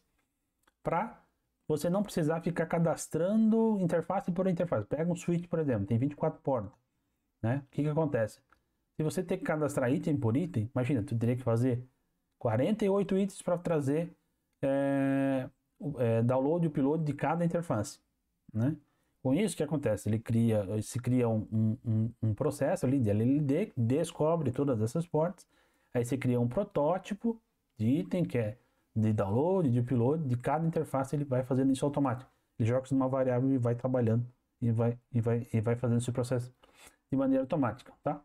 para você não precisar ficar cadastrando interface por interface. Pega um switch, por exemplo, tem 24 portas. Né? O que acontece? Se você tem que cadastrar item por item, imagina, tu teria que fazer 48 itens para trazer download e upload de cada interface. Né? Com isso, o que acontece? Se cria um processo ali de LLD que descobre todas essas portas. Aí você cria um protótipo de item que é de download, de upload, de cada interface ele vai fazendo isso automático. Ele joga isso numa variável e vai trabalhando e vai fazendo esse processo de maneira automática, tá?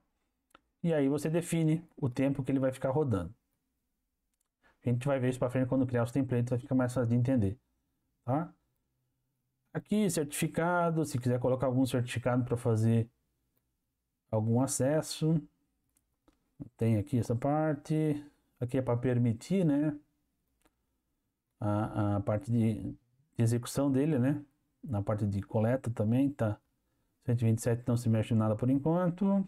E aí você define o tempo que ele vai ficar rodando. A gente vai ver isso para frente quando criar os templates, vai ficar mais fácil de entender, tá? Aqui, certificado, se quiser colocar algum certificado para fazer algum acesso, tem aqui essa parte. Aqui é para permitir, né? A parte de execução dele, né? Na parte de coleta também, tá? 127 não se mexe nada por enquanto.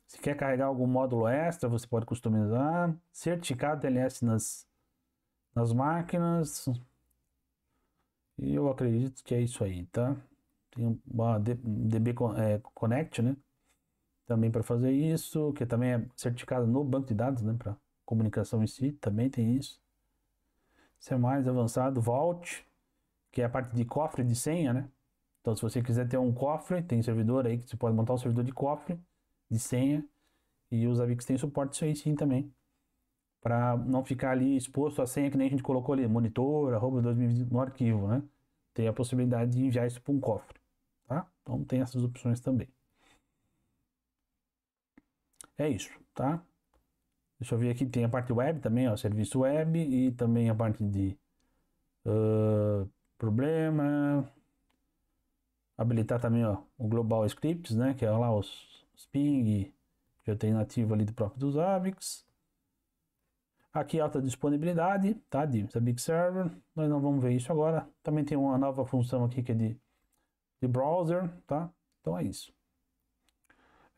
Se quer carregar algum módulo extra, você pode customizar. Certificado TLS nas máquinas. E eu acredito que é isso aí, tá? Tem uma DB Connect, né? Também para fazer isso, que também é certificado no banco de dados, né? Para comunicação em si, também tem isso. Isso é mais avançado. Vault, que é a parte de cofre de senha, né? Então, se você quiser ter um cofre, tem servidor aí que você pode montar um servidor de cofre de senha. E os Avix tem suporte isso aí sim também. Para não ficar ali exposto a senha que nem a gente colocou ali, monitor, @2020 no arquivo, né? Tem a possibilidade de enviar isso para um cofre, tá? Então tem essas opções também. É isso, tá? Deixa eu ver aqui, tem a parte web também, ó, serviço web e também a parte de problema. Habilitar também, ó, o Global Scripts, né? Que é lá os ping, que eu tenho nativo ali do próprio dos Avix. Aqui alta disponibilidade, tá? De Zabbix Server. Nós não vamos ver isso agora. Também tem uma nova função aqui que é de browser, tá? Então é isso.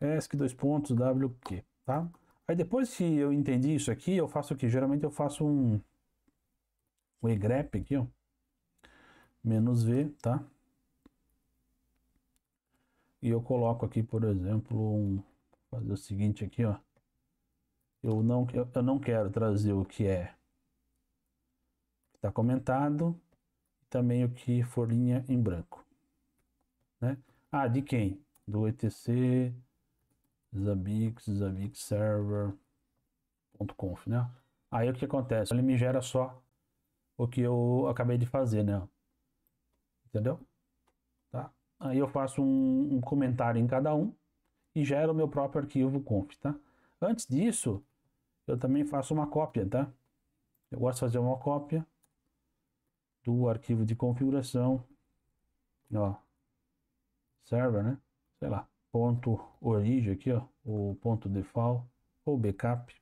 ESC WQ, tá? Aí depois que eu entendi isso aqui, eu faço o que? Geralmente eu faço um egrep aqui, ó. "-v", tá? E eu coloco aqui, por exemplo, fazer o seguinte aqui, ó. Eu não quero trazer o que está comentado, também o que for linha em branco, né? Ah, de quem? Do etc Zabbix server.conf, né? Aí o que acontece? Ele me gera só o que eu acabei de fazer, né? Entendeu? Tá? Aí eu faço um comentário em cada um e gero o meu próprio arquivo conf, tá? Antes disso, eu também faço uma cópia, tá? Eu gosto de fazer uma cópia do arquivo de configuração, ó, server, né? Sei lá, ponto origem aqui, ó, o ponto default ou backup,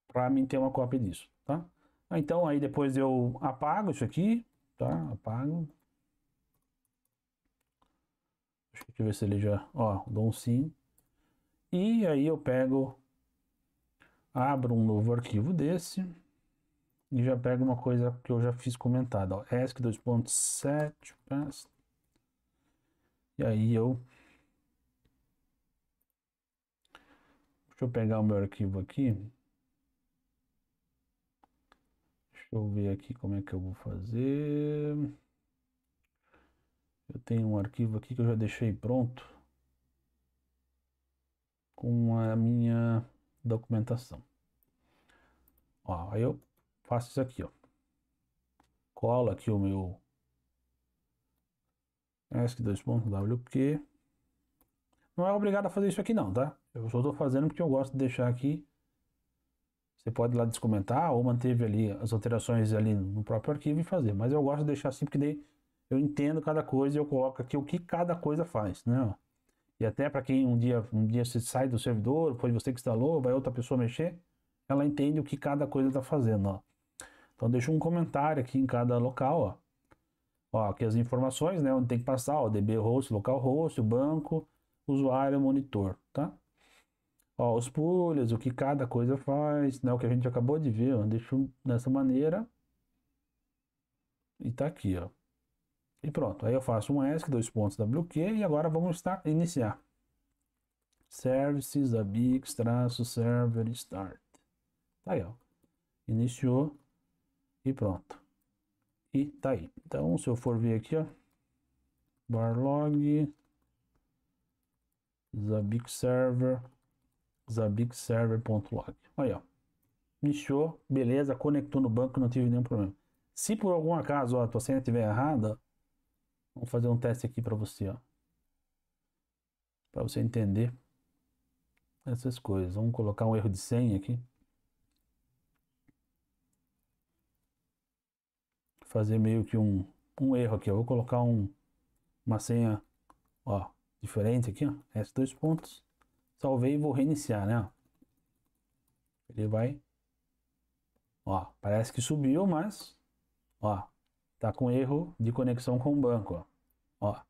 para mim ter uma cópia disso, tá? Então aí depois eu apago isso aqui, tá? Apago. Deixa eu ver se ele já, ó, dou um sim. E aí eu pego, abro um novo arquivo desse e já pego uma coisa que eu já fiz comentado, ó, ESC 2.7, e aí deixa eu pegar o meu arquivo aqui. Deixa eu ver aqui como é que eu vou fazer. Eu tenho um arquivo aqui que eu já deixei pronto com a minha documentação. Ó, aí eu faço isso aqui, ó. Colo aqui o meu ESC2.wq. Não é obrigado a fazer isso aqui não, tá? Eu só estou fazendo porque eu gosto de deixar aqui. Você pode ir lá descomentar ou manteve ali as alterações ali no próprio arquivo e fazer. Mas eu gosto de deixar assim porque daí eu entendo cada coisa e eu coloco aqui o que cada coisa faz, né? E até para quem um dia você sai do servidor, foi você que instalou, vai outra pessoa mexer, ela entende o que cada coisa está fazendo, ó. Então deixa um comentário aqui em cada local, ó. Ó, aqui as informações, né? Onde tem que passar, ó, DB host, localhost, o banco, usuário, monitor, tá? Ó, os pools, o que cada coisa faz, né? O que a gente acabou de ver, ó. Deixo dessa maneira. E tá aqui, ó. E pronto. Aí eu faço um ESC, WQ, e agora vamos iniciar. Services, abix, server, start. Tá aí, ó. Iniciou e pronto. E tá aí. Então, se eu for ver aqui, ó. Barlog, Zabbix server.log. Aí, ó. Iniciou, beleza, conectou no banco, não tive nenhum problema. Se por algum acaso, ó, a tua senha estiver errada, vamos fazer um teste aqui para você, ó. Para você entender essas coisas. Vamos colocar um erro de senha aqui. Fazer meio que um erro aqui. Eu vou colocar uma senha, ó, diferente aqui, ó. S2 pontos. Salvei e vou reiniciar, né? Ele vai, ó, parece que subiu, mas, ó, tá com erro de conexão com o banco, ó. Ó.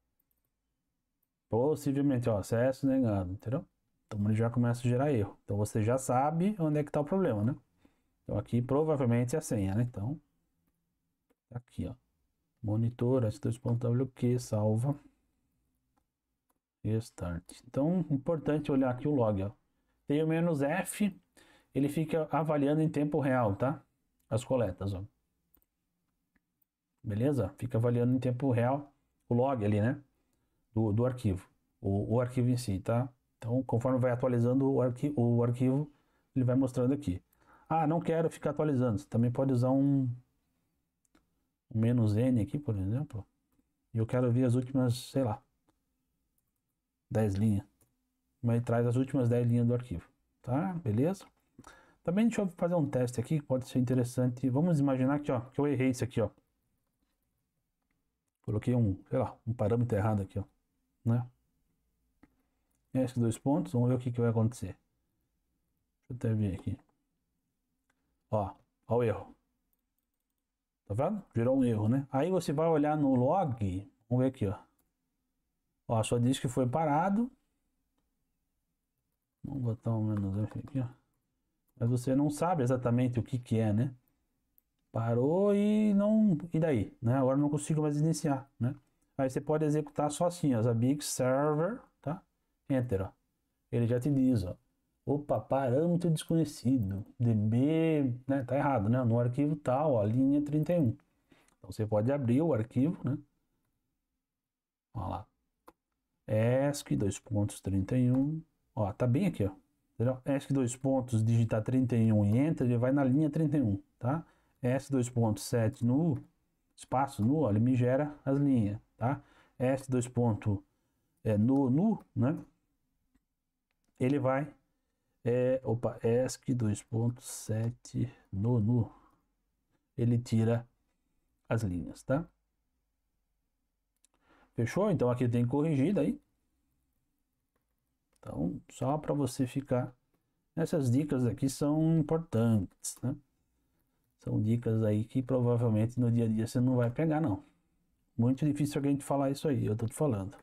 Possivelmente, ó, acesso negado, entendeu? Então ele já começa a gerar erro. Então você já sabe onde é que tá o problema, né? Então aqui provavelmente é a senha, né? Então, aqui, ó. Monitor, s2.wq, salva. Restart. Então, importante olhar aqui o log, ó. Tem o "-f", ele fica avaliando em tempo real, tá? As coletas, ó. Beleza? Fica avaliando em tempo real o log ali, né? Do arquivo. O arquivo em si, tá? Então, conforme vai atualizando o arquivo, ele vai mostrando aqui. Ah, não quero ficar atualizando. Você também pode usar um "-n" aqui, por exemplo. E eu quero ver as últimas, sei lá, 10 linhas. Mas traz as últimas 10 linhas do arquivo. Tá? Beleza? Também deixa eu fazer um teste aqui, que pode ser interessante. Vamos imaginar que, ó, que eu errei isso aqui, ó. Coloquei sei lá, um parâmetro errado aqui, ó, né? Esses 2 pontos, vamos ver o que vai acontecer. Deixa eu até ver aqui. Ó o erro. Tá vendo? Gerou um erro, né? Aí você vai olhar no log, vamos ver aqui, ó. Ó, só diz que foi parado. Vamos botar um "-f" aqui, ó. Mas você não sabe exatamente o que é, né? Parou e não. E daí? Né? Agora não consigo mais iniciar, né? Aí você pode executar só assim, ó, Zabbix server, tá? Enter, ó. Ele já te diz, ó. Opa, parâmetro desconhecido. DB, né? Tá errado, né? No arquivo tal, ó, linha 31. Então você pode abrir o arquivo, né? Olha lá. ESC 2.31. Ó, tá bem aqui, ó. Entendeu? ESC 2 pontos, digitar 31 e enter, ele vai na linha 31, tá? ESC 2.7 no espaço nu, ó, ele me gera as linhas, tá? ESC 2 ponto nu, né? Ele vai ESC 2.7 no nu. Ele tira as linhas, tá? Fechou? Então aqui tem corrigido aí. Então, só para você ficar. Essas dicas aqui são importantes, né? São dicas aí que provavelmente no dia a dia você não vai pegar, não. Muito difícil alguém te falar isso aí, eu tô te falando.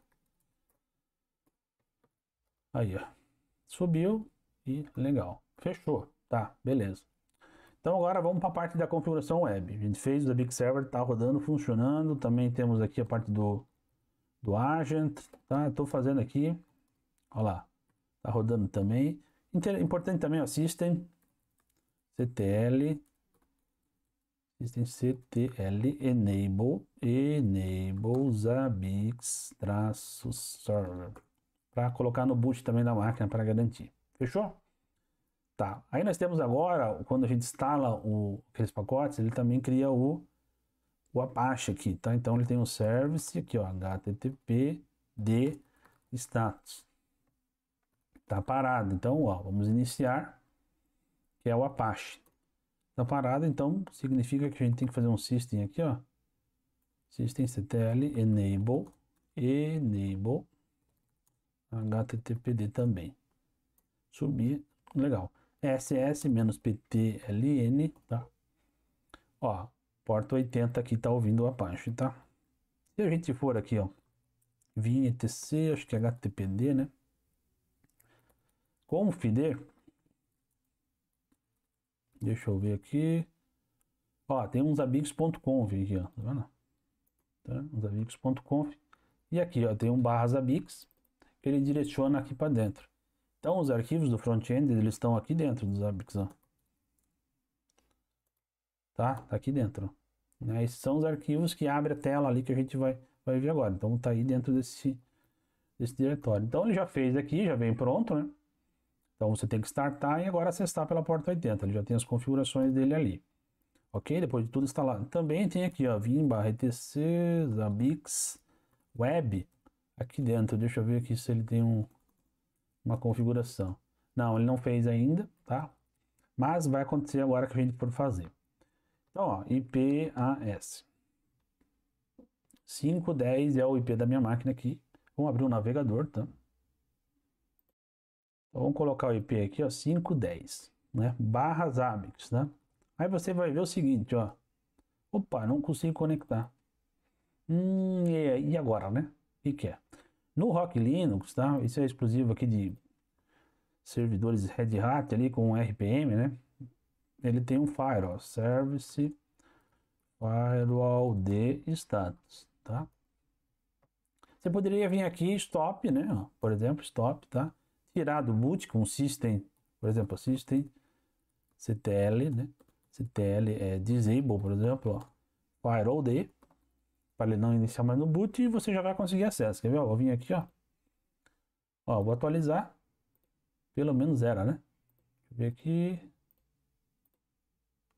Aí, ó. Subiu e legal. Fechou. Tá, beleza. Então agora vamos para a parte da configuração web. A gente fez o Zabbix Server, tá rodando, funcionando. Também temos aqui a parte do agent, tá? Estou fazendo aqui. Olha lá. Tá rodando também. Importante também, ó, system, ctl, systemctl enable Zabbix -server para colocar no boot também da máquina para garantir. Fechou? Tá. Aí nós temos agora, quando a gente instala aqueles pacotes, ele também cria o Apache aqui, tá? Então ele tem um service aqui, ó, http de status. Tá parado. Então, ó, vamos iniciar, que é o Apache. Tá parado, então significa que a gente tem que fazer um system aqui, ó. Systemctl enable httpd também. Subir, legal. ss-ptln, tá? Ó, porta 80 aqui tá ouvindo o Apache, tá? Se a gente for aqui, ó, vim etc, acho que é httpd, né? Config, deixa eu ver aqui. Ó, tem um zabbix.conf aqui, ó, tá vendo? Tá? Zabbix.conf. E aqui, ó, tem um /zabbix que ele direciona aqui para dentro. Então, os arquivos do front-end, eles estão aqui dentro do Zabbix, ó. Tá? Tá aqui dentro. Né? Esses são os arquivos que abrem a tela ali que a gente vai ver agora. Então, tá aí dentro desse diretório. Então, ele já fez aqui, já vem pronto, né? Então, você tem que startar e agora acessar pela porta 80. Ele já tem as configurações dele ali. Ok? Depois de tudo instalado. Também tem aqui, ó, vim/etc zabbix web aqui dentro. Deixa eu ver aqui se ele tem uma configuração. Não, ele não fez ainda, tá? Mas vai acontecer agora que a gente for fazer. Então, ó, IPAS 510 é o IP da minha máquina aqui. Vamos abrir o navegador, tá? Então, vamos colocar o IP aqui, ó, 510, né? /zabbix, né? Aí você vai ver o seguinte, ó. Opa, não consigo conectar. E agora, né? O que é? No Rock Linux, tá? Isso é exclusivo aqui de servidores Red Hat ali com RPM, né? Ele tem um firewall, service firewall de status, tá? Você poderia vir aqui stop, né? Por exemplo, stop, tá? Tirar do boot com system, por exemplo, system ctl, né? ctl é disable, por exemplo, ó, firewall de, para ele não iniciar mais no boot e você já vai conseguir acesso. Quer ver? Ó, vou vir aqui, ó. Ó, vou atualizar. Pelo menos era, né? Deixa eu ver aqui.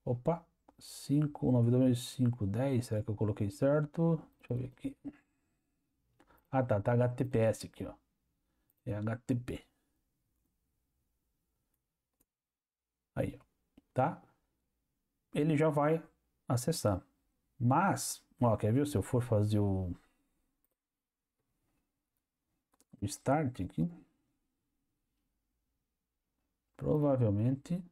Opa, 592.510, será que eu coloquei certo? Deixa eu ver aqui. Ah, tá HTTPS aqui, ó. É HTTP. Aí, ó. Tá? Ele já vai acessar. Mas, ó, quer ver? Se eu for fazer o start aqui, provavelmente,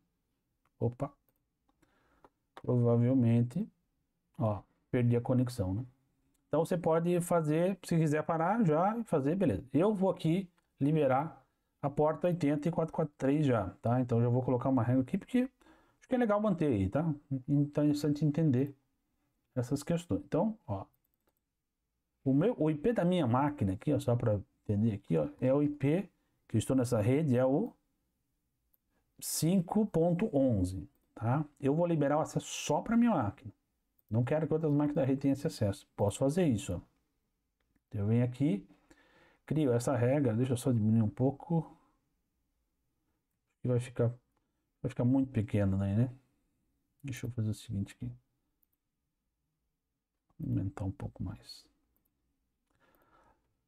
ó, perdi a conexão, né? Então você pode fazer, se quiser parar já e fazer, beleza. Eu vou aqui liberar a porta 80 e 443 já, tá? Então já vou colocar uma regra aqui porque acho que é legal manter aí, tá? Interessante entender essas questões. Então, ó, o IP da minha máquina aqui, ó, só para entender aqui, ó, é o IP que eu estou nessa rede, é o 5.11, tá? Eu vou liberar o acesso só para minha máquina. Não quero que outras máquinas da rede tenham esse acesso. Posso fazer isso, ó. Eu venho aqui, crio essa regra, deixa eu só diminuir um pouco. E vai ficar muito pequeno daí, né? Deixa eu fazer o seguinte aqui. Aumentar um pouco mais.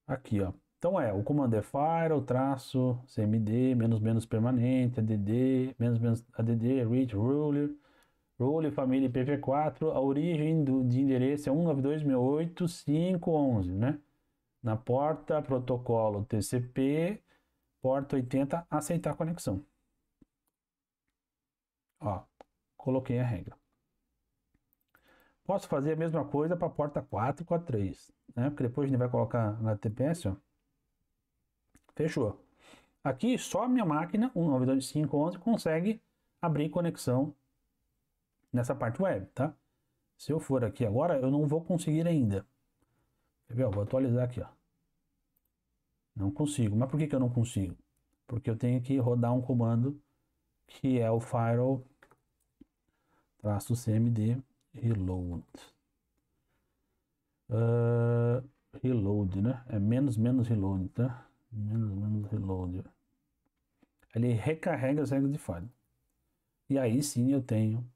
Aqui, ó. Então o comando é file, traço, cmd, menos permanente, add, menos add, read, ruler, família IPv4, a origem de endereço é 192.168.5.11, né? Na porta, protocolo TCP, porta 80, aceitar a conexão. Ó, coloquei a regra. Posso fazer a mesma coisa para a porta 443, né? Porque depois a gente vai colocar na TPS, ó. Fechou. Aqui só a minha máquina 192.5.11 consegue abrir conexão nessa parte web, tá? Se eu for aqui agora, eu não vou conseguir ainda. Quer ver? Eu vou atualizar aqui, ó. Não consigo. Mas por que eu não consigo? Porque eu tenho que rodar um comando que é o firewall -cmd Reload. Reload, né? É menos reload, tá? Menos reload. Ele recarrega as regras de falha. E aí sim eu tenho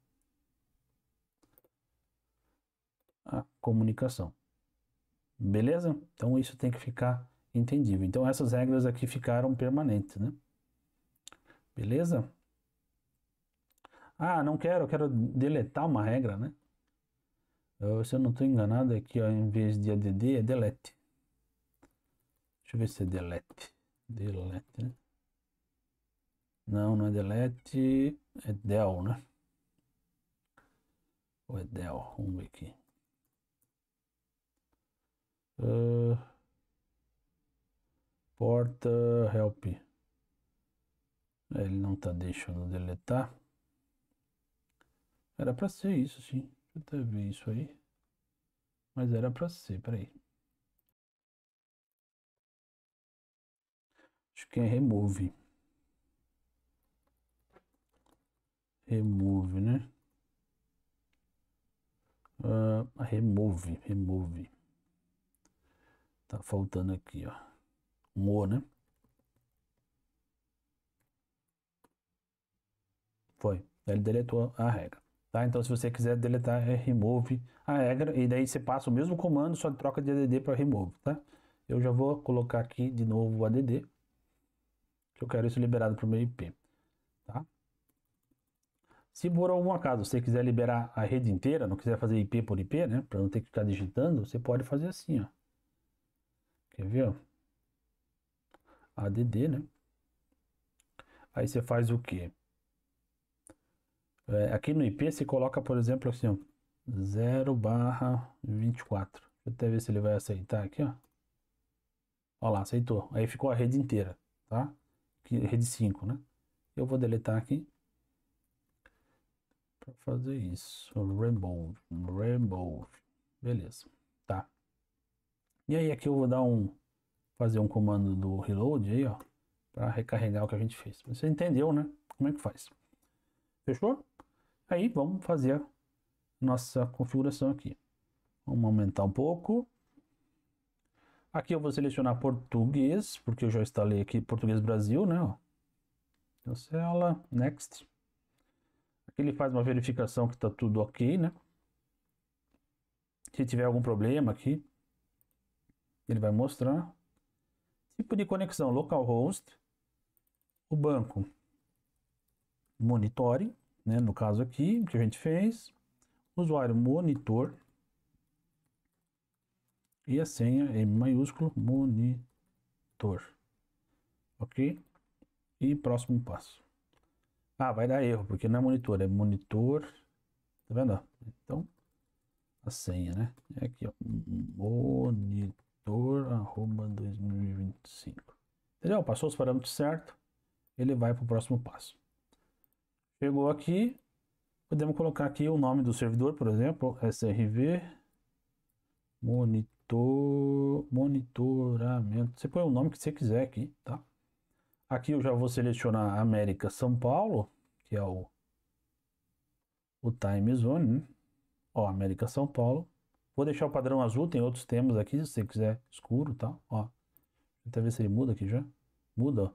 a comunicação. Beleza? Então isso tem que ficar entendível. Então essas regras aqui ficaram permanentes, né? Beleza? Ah, não quero, eu quero deletar uma regra, né? Se eu não estou enganado aqui, ó, em vez de add é delete. Deixa eu ver se é delete. Delete, né? Não é delete, é del, né? Ou é del? Vamos ver aqui. Porta help. Ele não está deixando deletar. Era para ser isso, sim. Deixa eu até ver isso aí. Mas era para ser, peraí. Acho que é remove. Remove, né? Remove. Tá faltando aqui, ó. Um O, né? Foi. Ele deletou a regra. Tá? Então, se você quiser deletar, é remove a regra. E daí você passa o mesmo comando, só troca de add para remove, tá? Eu já vou colocar aqui de novo o add, que eu quero isso liberado para o meu IP, tá? Se por algum acaso você quiser liberar a rede inteira, não quiser fazer IP por IP, né? Para não ter que ficar digitando, você pode fazer assim, ó. Quer ver, ó? ADD, né? Aí você faz o quê? Aqui no IP você coloca, por exemplo, assim, ó, 0/24. Deixa eu até ver se ele vai aceitar aqui, ó. Olha lá, aceitou. Aí ficou a rede inteira, tá? Rede 5, né? Eu vou deletar aqui para fazer isso. Remove. Beleza, tá? E aí aqui eu vou fazer um comando do reload aí, ó, para recarregar o que a gente fez. Você entendeu, né? Como é que faz? Fechou? Aí vamos fazer a nossa configuração aqui. Vamos aumentar um pouco. Aqui eu vou selecionar português, porque eu já instalei aqui português Brasil, né? Ó. Cancela, next. Aqui ele faz uma verificação que está tudo ok, né? Se tiver algum problema aqui, ele vai mostrar. Tipo de conexão, localhost, o banco, monitoring, né? No caso aqui, que a gente fez, usuário monitor e a senha M maiúsculo, monitor. Ok? E próximo passo. Ah, vai dar erro, porque não é monitor, é monitor. Tá vendo? Então, a senha, né? É aqui, ó. Monitor@2025. Entendeu? Passou os parâmetros certos, ele vai para o próximo passo. Chegou aqui, podemos colocar aqui o nome do servidor, por exemplo, SRV monitoramento. Você põe o nome que você quiser aqui, tá? Aqui eu já vou selecionar América São Paulo, que é o time zone, né? Ó, América São Paulo. Vou deixar o padrão azul, tem outros temas aqui, se você quiser escuro, tá? Ó, até ver se ele muda aqui já. Muda, ó.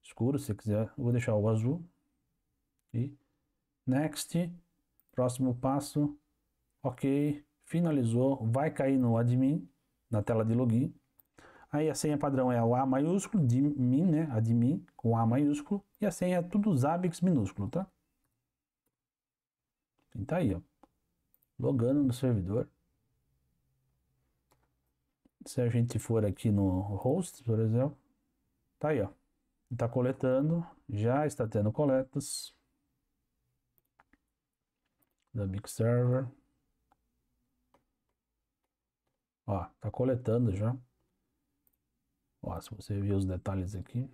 Escuro, se você quiser. Eu vou deixar o azul. E next. Próximo passo. Ok. Finalizou. Vai cair no admin, na tela de login. Aí a senha padrão é o A maiúsculo, admin, né? Admin com A maiúsculo. E a senha é tudo Zabbix minúsculo, tá? E tá aí, ó. Logando no servidor. Se a gente for aqui no host, por exemplo, tá aí, ó. Está coletando, já está tendo coletas da Big Server. Ó, tá coletando já. Ó, se você ver os detalhes aqui,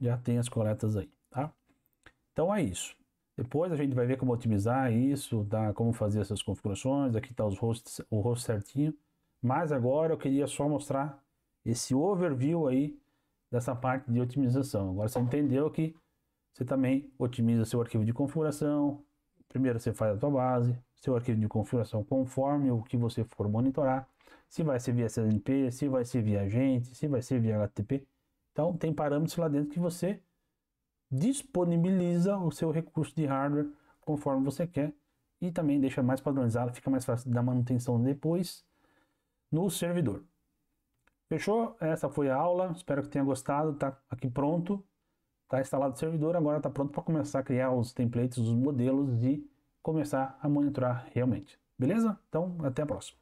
já tem as coletas aí, tá? Então é isso. Depois a gente vai ver como otimizar isso, tá? Como fazer essas configurações. Aqui tá os hosts, o host certinho. Mas agora eu queria só mostrar esse overview aí dessa parte de otimização. Agora você entendeu que você também otimiza seu arquivo de configuração, Primeiro você faz a tua base, seu arquivo de configuração conforme o que você for monitorar, se vai ser via SNMP, se vai ser via agente, se vai ser via HTTP. Então tem parâmetros lá dentro que você disponibiliza o seu recurso de hardware conforme você quer e também deixa mais padronizado, fica mais fácil da manutenção depois no servidor. Fechou? Essa foi a aula, espero que tenha gostado, tá aqui pronto, tá instalado o servidor, agora tá pronto para começar a criar os templates, os modelos e começar a monitorar realmente. Beleza? Então, até a próxima.